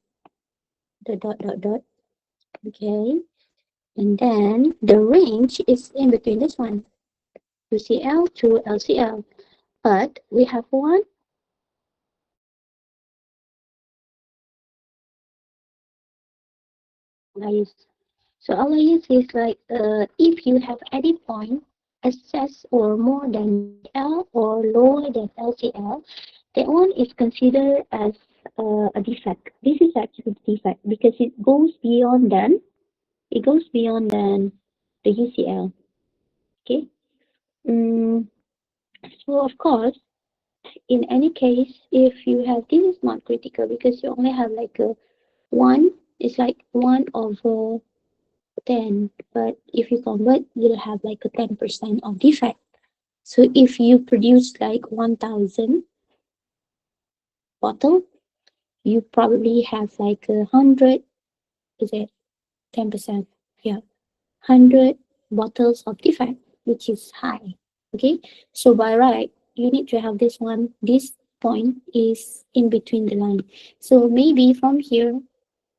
the dot, okay, and then the range is in between this one, UCL to LCL. But we have one alias. So alias is like if you have any point excess or more than UCL or lower than LCL, that one is considered as a defect. This is actually a defect because it goes beyond than the UCL. Okay. Mm, so of course, in any case, if you have this is not critical because you only have like a one. It's like 1/10. But if you convert, you'll have like a 10% of defect. So if you produce like 1,000 bottle, you probably have like 100. Is it 10%? Yeah, 100 bottles of defect, which is high. Okay, so by right, you need to have this one. This point is in between the line. So maybe from here,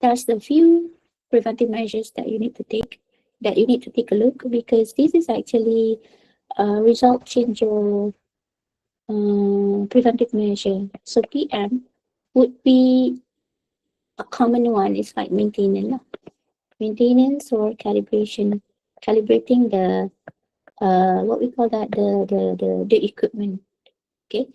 there's a few preventive measures that you need to take. That you need to take a look because this is actually a result changer preventive measure. So PM would be a common one. It's like maintenance or calibrating the what we call that the equipment. Okay,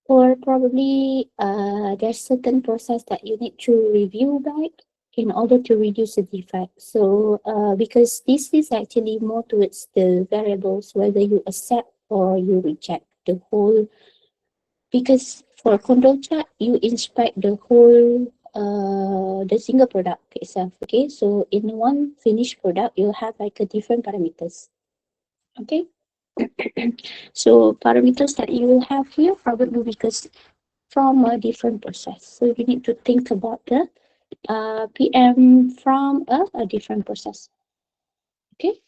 or probably there's certain process that you need to review back in order to reduce the defect. So because this is actually more towards the variables whether you accept or you reject the whole, because for control chart you inspect the whole the single product itself. Okay, so in one finished product you have like a different parameters. Okay. So parameters that you will have here probably because from a different process. So you need to think about the PM from a different process. Okay.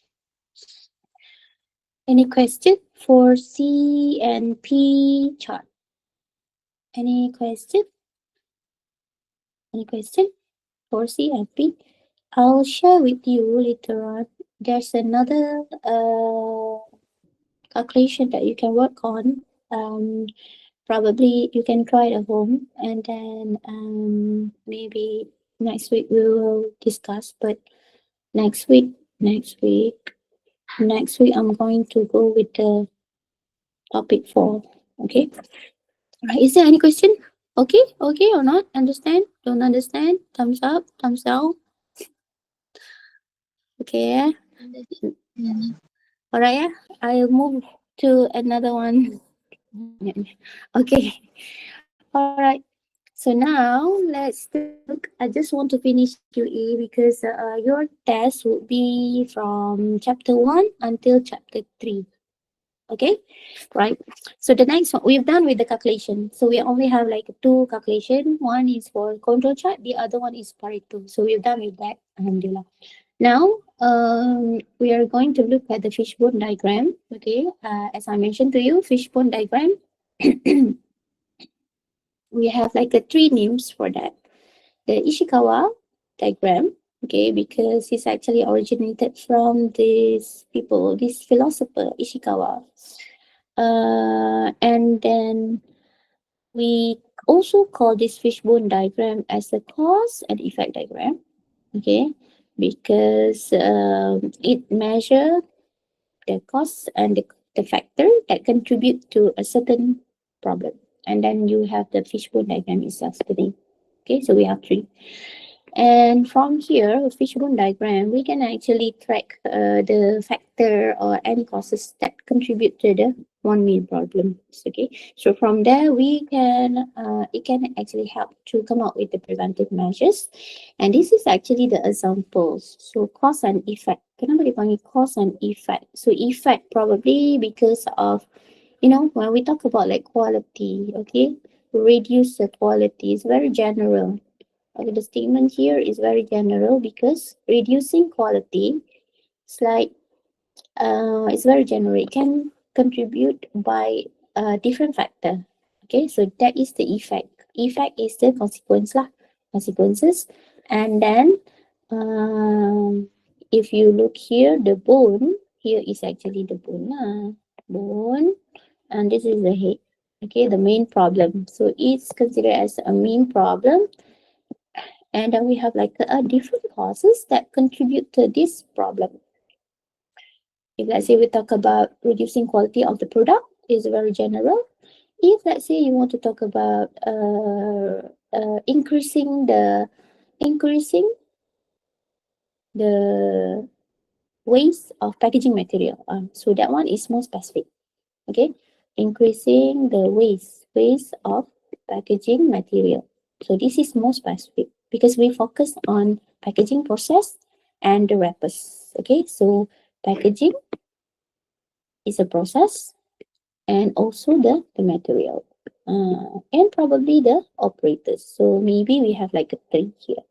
Any question for C and P chart? Any question? Any question for C and P? I'll share with you later on. There's another calculation that you can work on. Probably you can try it at home and then maybe next week we will discuss. But next week I'm going to go with the topic 4. Okay. Alright, is there any question? Okay or not? Understand? Don't understand? Thumbs up, thumbs down. Okay. Alright, yeah. I'll move to another one. Okay. Alright. So now let's look. I just want to finish QE because your test would be from chapter 1 until chapter 3. Okay, right. So the next one, we've done with the calculation. So we only have like 2 calculation. One is for control chart, the other one is Pareto. So we've done with that, alhamdulillah. Now, we are going to look at the fishbone diagram. Okay, as I mentioned to you, fishbone diagram. We have like 3 names for that. The Ishikawa diagram, okay, because it's actually originated from this philosopher Ishikawa. And then we also call this fishbone diagram as a cause and effect diagram, okay, because it measures the cause and the factor that contribute to a certain problem. And then you have the fishbone diagram itself today. Okay, so we have 3. And from here, with fishbone diagram, we can actually track the factor or any causes that contribute to the one main problem. Okay, so from there we can it can actually help to come up with the preventive measures. And this is actually the examples. So cause and effect. Kenapa dipanggil cause and effect? So effect probably because of, you know, when we talk about like quality, okay, reduce the quality is very general. Okay, the statement here is very general because reducing quality is like it's very general. It can contribute by a different factor. Okay, so that is the effect. Effect is the consequence lah, consequences. And then if you look here, the bone, here is actually the bone lah. Bone, and this is the head. Okay, the main problem. So it's considered as a main problem. And then we have like a different causes that contribute to this problem. If let's say we talk about reducing quality of the product, is very general. If let's say you want to talk about increasing the waste of packaging material, so that one is more specific. Okay, increasing the waste of packaging material. So this is more specific because we focus on packaging process and the wrappers. Okay, so packaging is a process and also the material and probably the operators. So maybe we have like a three here.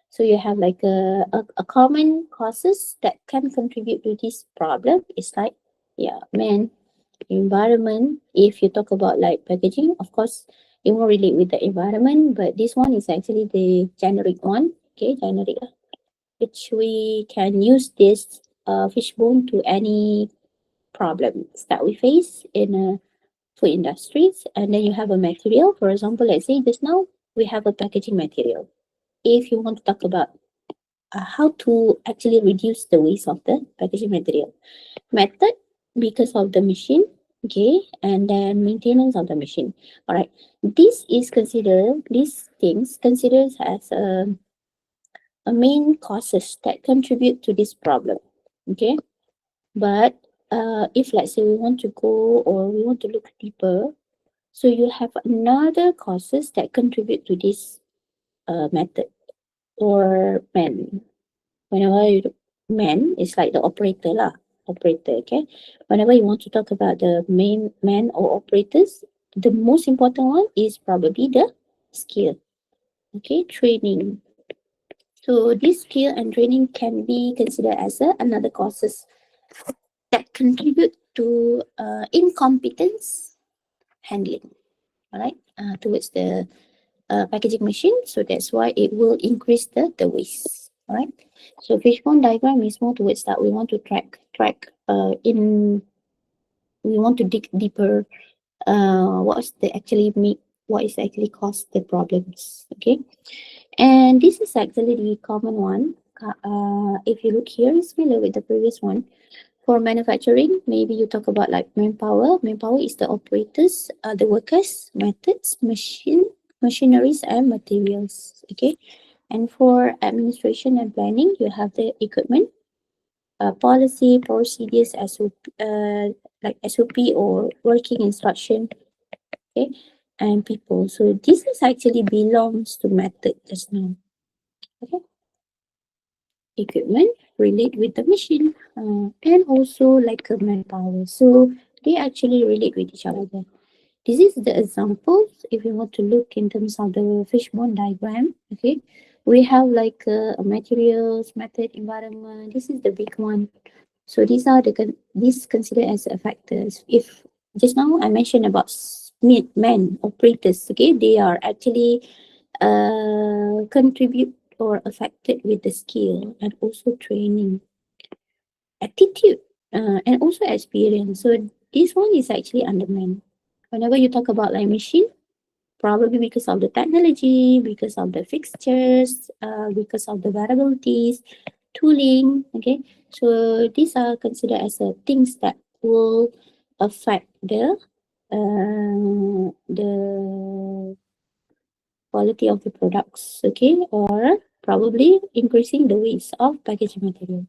So you have like a common causes that can contribute to this problem. It's like, yeah, man, environment. If you talk about like packaging, of course, it won't relate with the environment, but this one is actually the generic one. Okay, generic, which we can use this fishbone to any problems that we face in food industries. And then you have a material. For example, let's say just now we have a packaging material. If you want to talk about how to actually reduce the waste of the packaging material, method because of the machine, okay, and then maintenance of the machine. All right, this is considered, these things considered as a main causes that contribute to this problem. Okay, but if let's say we want to go or we want to look deeper, so you have another causes that contribute to this method or man. Whenever you man is like the operator lah, operator. Okay, whenever you want to talk about the main man or operators, the most important one is probably the skill. Okay, training. So this skill and training can be considered as another causes that contribute to incompetence handling. All right, towards the packaging machine. So that's why it will increase the waste. All right. So fishbone diagram is more towards that we want to track in, we want to dig deeper what's the actually make, what is actually cause the problems. Okay, and this is actually the common one. If you look here, it's similar with the previous one. For manufacturing, maybe you talk about like manpower. Manpower is the operators, the workers, methods, machineries, and materials. Okay, and for administration and planning, you have the equipment, policy, procedures, like SOP or working instruction. Okay, and people. So this is actually belongs to method just now. Okay, equipment relate with the machine and also like a manpower. So they actually relate with each other. This is the examples. If you want to look in terms of the fishbone diagram, okay, we have like materials, method, environment. This is the big one. So these are these considered as factors. If just now I mentioned about men operators, okay, they are actually contribute or affected with the skill and also training, attitude, and also experience. So this one is actually under men. Whenever you talk about like machine, probably because of the technology, because of the fixtures, because of the variabilities, tooling. Okay, so these are considered as things that will affect the quality of the products. Okay, or probably increasing the waste of packaging material.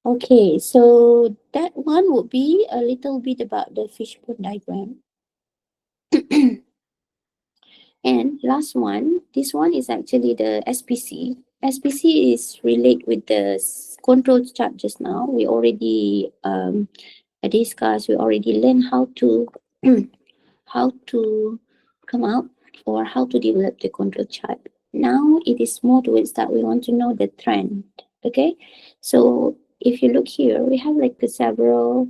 Okay, so that one would be a little bit about the fishbone diagram. And last one, this one is actually the SPC. SPC is relate with the control chart just now. We already discussed, we already learned how to how to come out or how to develop the control chart. Now it is more towards that we want to know the trend. Okay, so if you look here, we have like several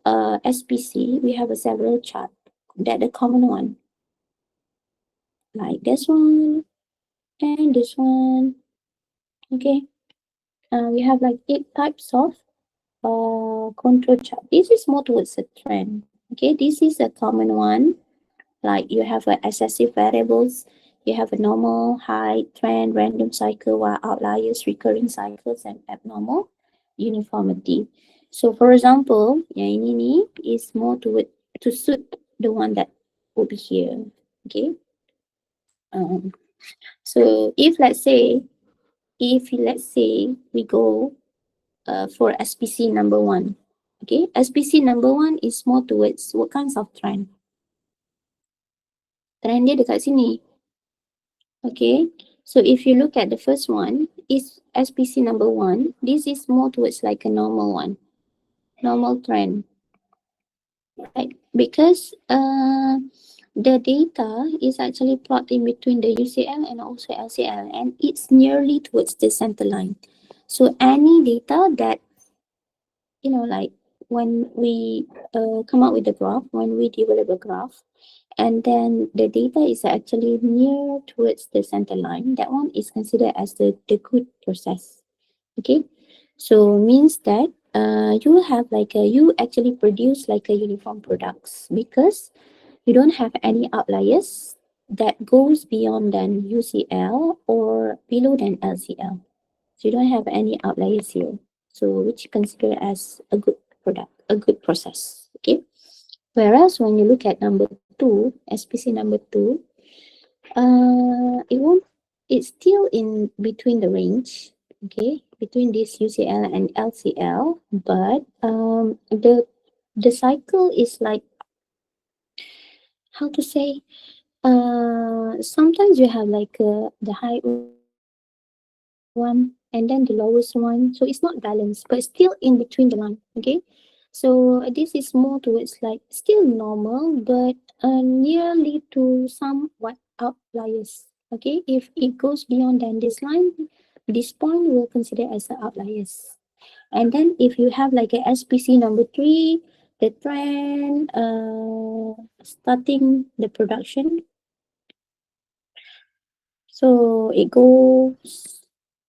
SPC, we have a several chart, the common one, like this one and this one. Okay, we have like 8 types of control chart. This is more towards a trend. Okay, this is a common one. Like you have a excessive variables, you have a normal, high, trend, random cycle, while outliers, recurring cycles, and abnormal uniformity. So for example, yang ini ni is more to suit the one that would be here. Okay. So if let's say we go for SPC number 1. Okay, SPC number 1 is more towards what kinds of trend? Trend dia dekat sini. Okay, so if you look at the first one, is SPC number 1. This is more towards like a normal one, normal trend, right? Because the data is actually plotted in between the UCL and also LCL, and it's nearly towards the center line. So any data that, like when we come up with the graph, when we develop a graph, and then the data is actually near towards the center line, that one is considered as the good process. Okay, so means that you have like you actually produce like a uniform products, because you don't have any outliers that goes beyond than UCL or below than LCL. So you don't have any outliers here, so which you consider as a good product, a good process. Okay, whereas when you look at number 2, SPC number 2, it's still in between the range, okay, between this UCL and LCL, but the cycle is like, how to say, sometimes you have like the high one and then the lowest one, so it's not balanced, but still in between the line. Okay, so this is more towards like still normal, but nearly to somewhat outliers. Okay, if it goes beyond than this line, this point will consider as the outliers. And then if you have like a SPC number 3, the trend starting the production, so it goes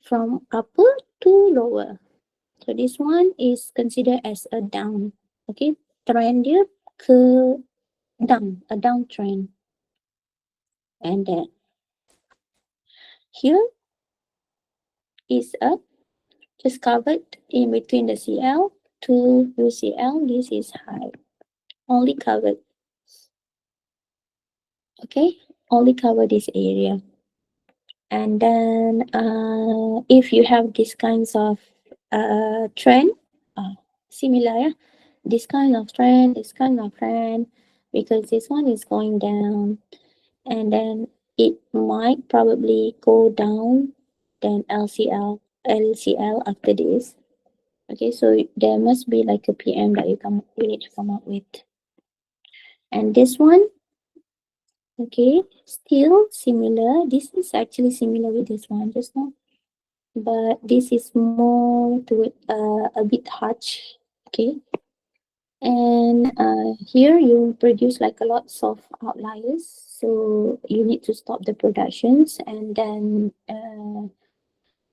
from upper to lower. So this one is considered as a down. Okay, trend dia ke down, a downtrend. And then here is a just covered in between the CL to UCL. This is high, only covered. Okay, only cover this area. And then if you have these kinds of trend, similar, yeah? This kind of trend, because this one is going down, and then it might probably go down, then LCL after this. Okay, so there must be like a PM that you need to come up with. And this one, okay, still similar. This is actually similar with this one just now, but this is more to it, a bit harsh. Okay, and here you produce like a lots of outliers, so you need to stop the productions, and then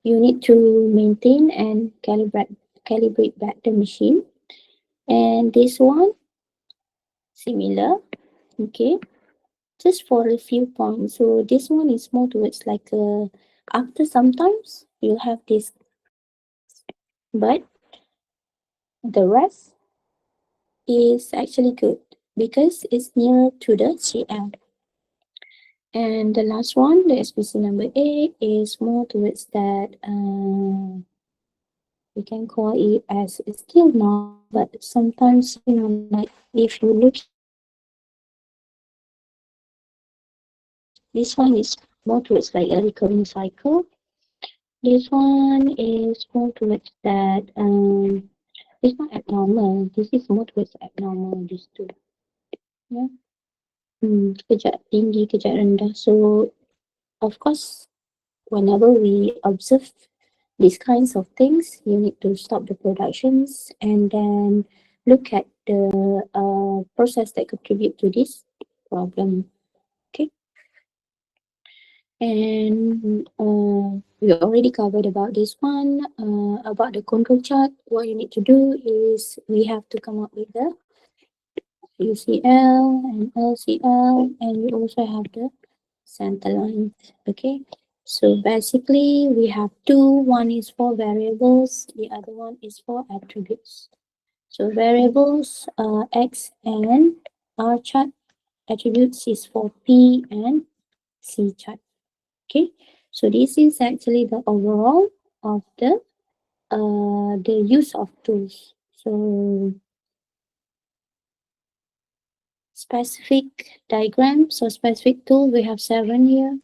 you need to maintain and calibrate back the machine. And this one similar. Okay, just for a few points. So this one is more towards like after sometimes you have this, but the rest is actually good because it's near to the CL. And the last one, the SPC number 8, is more towards that we can call it as it's still normal, but sometimes, like if you look this one is more towards like a recurring cycle. This one is more towards that it's not abnormal. This is more towards abnormal, these two. Yeah. Kejap tinggi, kejap rendah. So of course, whenever we observe these kinds of things, you need to stop the productions and then look at the process that contribute to this. problem. Okay. And we already covered about this one. About the control chart, what you need to do is we have to come up with the UCL and LCL, and we also have the center lines. Okay. So basically we have two. One is for variables, the other one is for attributes. So variables X and R chart, attributes is for P and C chart. Okay, so this is actually the overall of the use of tools. So specific diagram, so specific tool, we have 7 here.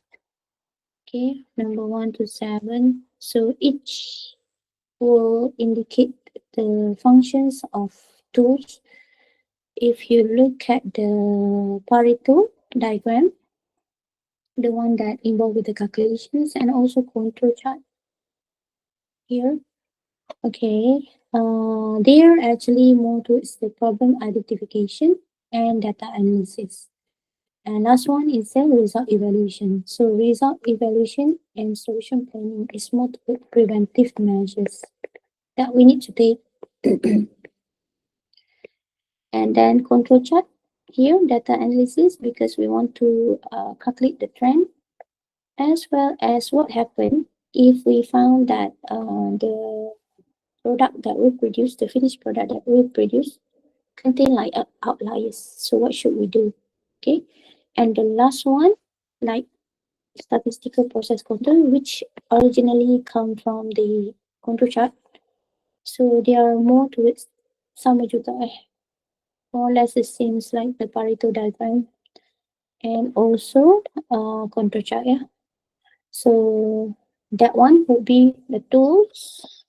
Okay, number 1 to 7. So each will indicate the functions of tools. If you look at the Pareto diagram, the one that involved with the calculations and also control chart here. Okay, they are actually more towards the problem identification and data analysis. And last one is the result evaluation. So result evaluation and solution planning is more to preventive measures that we need to take. And then control chart here, data analysis, because we want to calculate the trend as well as what happened if we found that the product that we produce, the finished product that we produce, contain like outliers. So what should we do? Okay. And the last one, like statistical process control, which originally come from the control chart. So they are more towards sama juga more or less it seems like the Pareto diagram and also control chart, yeah. So that one would be the tools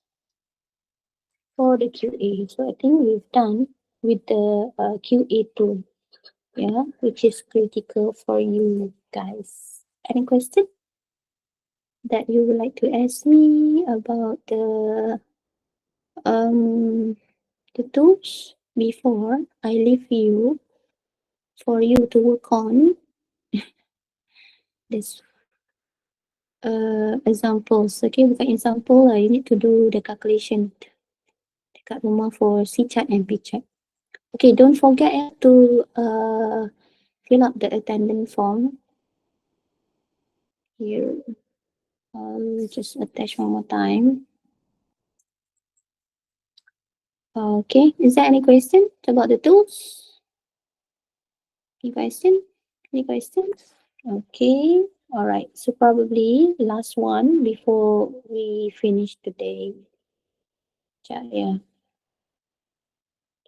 for the QA. So I think we've done with the QA tool, yeah, which is critical for you guys. Any question that you would like to ask me about the tools before I leave you for you to work on this examples. Okay, bukan example, you need to do the calculation dekat rumah for C chart and P chart. Okay, don't forget to fill up the attendance form here. I'll just attach one more time. Okay, is there any question about the tools? Any question? Any questions? Okay, all right. So probably last one before we finish today. Yeah.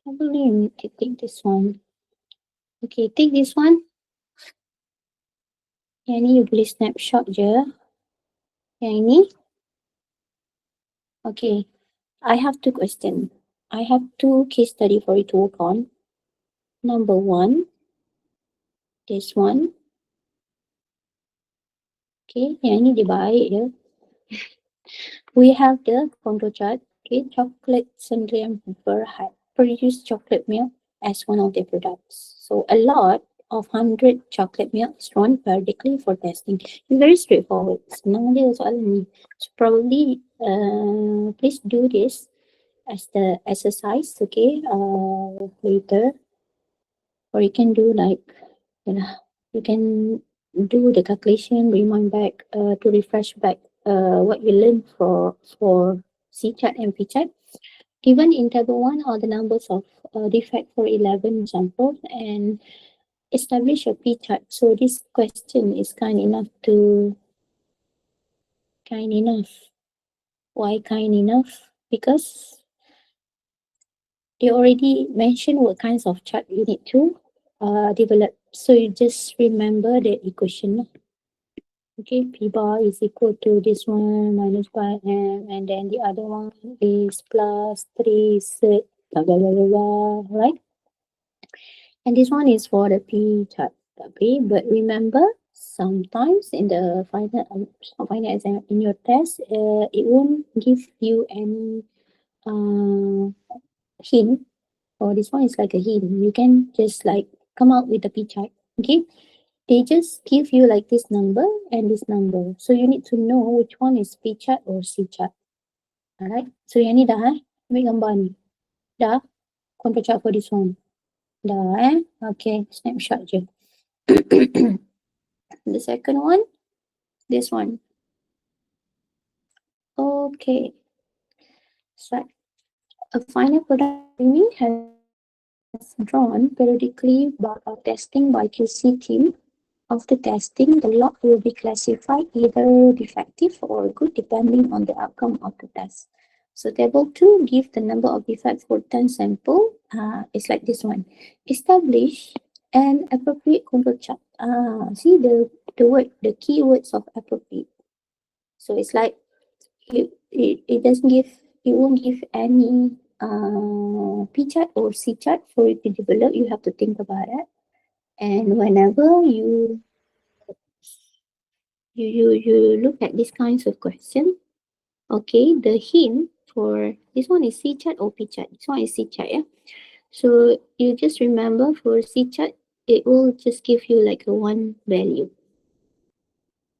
Probably you need to take this one. Okay, take this one. Yang ni you boleh snapshot je. Yang ini. Okay, I have two questions. I have two case study for you to work on. Number one, this one. Okay, yang ini dia baik je. We have the control chart. Okay, chocolate Sendrian Berhad produce chocolate milk as one of their products. So a lot of 100 chocolate milk is run periodically for testing. It's very straightforward. Senang dia soalan ni. So probably please do this as the exercise, okay, later. Or you can do like, you can do the calculation, remind back to refresh back what you learned for C chart and P chart. Given in table 1 are the numbers of defect for 11 examples and establish a P chart. So this question is kind enough. Why kind enough? Because they already mentioned what kinds of chart you need to develop. So you just remember the equation. Okay, P bar is equal to this one minus by M, and then the other one is plus 3 Z, blah, blah, blah, blah, blah, right? And this one is for the P chart. Okay, but remember, sometimes in the final exam, in your test, it won't give you any hint. Or this one is like a hint. You can just like come out with the P chart. Okay, they just give you like this number and this number. So you need to know which one is P chart or C chart. Alright. So yang ni dah ambil gambar ni. Dah. Control chart for this one. Dah Okay, snapshot je. The second one, this one. Okay. So a final product streaming has drawn periodically by testing by QC team. After testing, the log will be classified either defective or good depending on the outcome of the test. So table 2 gives the number of defects for 10 sample. It's like this one. Establish an appropriate control chart. See the keywords of appropriate. So it's like it doesn't give, it won't give any P chart or C chart for you to develop. You have to think about it. And whenever you look at these kinds of question, okay, the hint for this one is C chart or P chart. This one is C chart, yeah. So you just remember for C chart, it will just give you like a one value.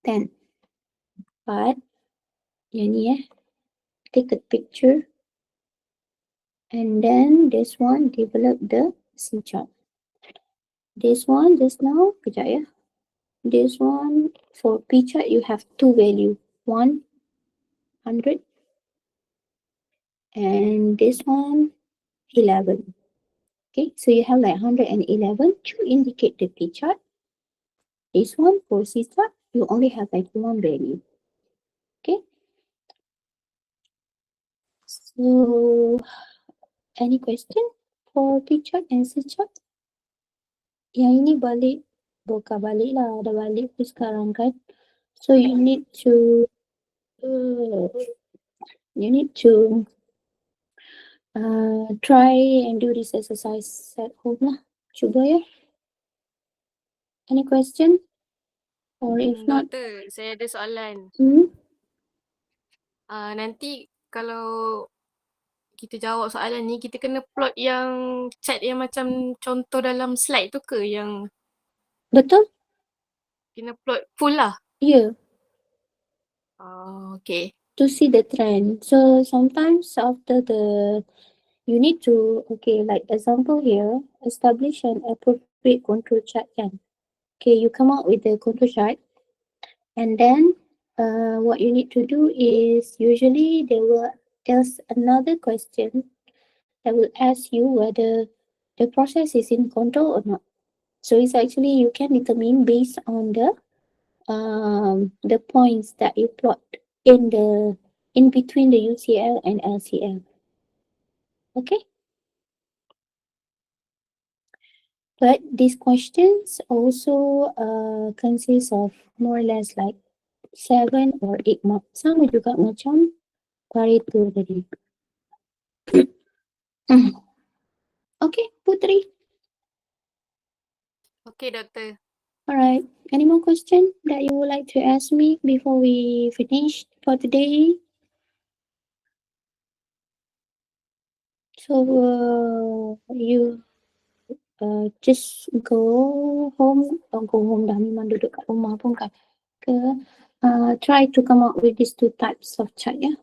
10. But yang ni take a picture and then this one develop the C chart. This one just now, kejap ya. This one for P chart you have two value, 100 and this one 11. Okay, so you have like 111 to indicate the P chart. This one for C chart, you only have like one value. Okay. So, any question for P chart and C chart? Yang ini balik, bukan balik lah, dah balik pun sekarang kan. So you need to try and do this exercise at home lah. Cuba ya. Any question? Or if not, Doktor, saya ada soalan. Nanti kalau kita jawab soalan ni, kita kena plot yang chat yang macam contoh dalam slide tu ke yang betul? kena plot full lah? Ya. Okay. To see the trend. So sometimes after you need to, okay, like example here, establish an appropriate control chart kan. Okay, you come out with the control chart and then what you need to do is usually there's another question that will ask you whether the process is in control or not. So it's actually you can determine based on the points that you plot in between the UCL and LCL. Okay. But these questions also consist of more or less like 7 or 8 marks. Sama juga macam Pareto tadi. Okay, Putri. Okay, doktor. Alright. Any more questions that you would like to ask me before we finish for today? So you just go home, go home dah memang duduk kat rumah pun kan. Try to come up with these two types of chart, yeah.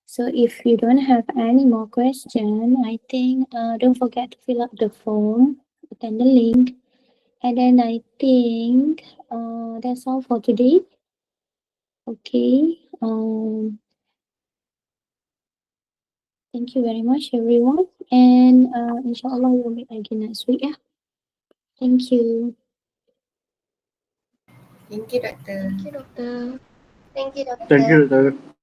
So if you don't have any more question, I think don't forget to fill up the form, attend the link, and then I think that's all for today. Okay. Thank you very much, everyone, and inshallah we'll meet again next week. Yeah. Thank you. Thank you, Doctor. Thank you, doktor. Thank you, Doctor. Thank you, Doctor.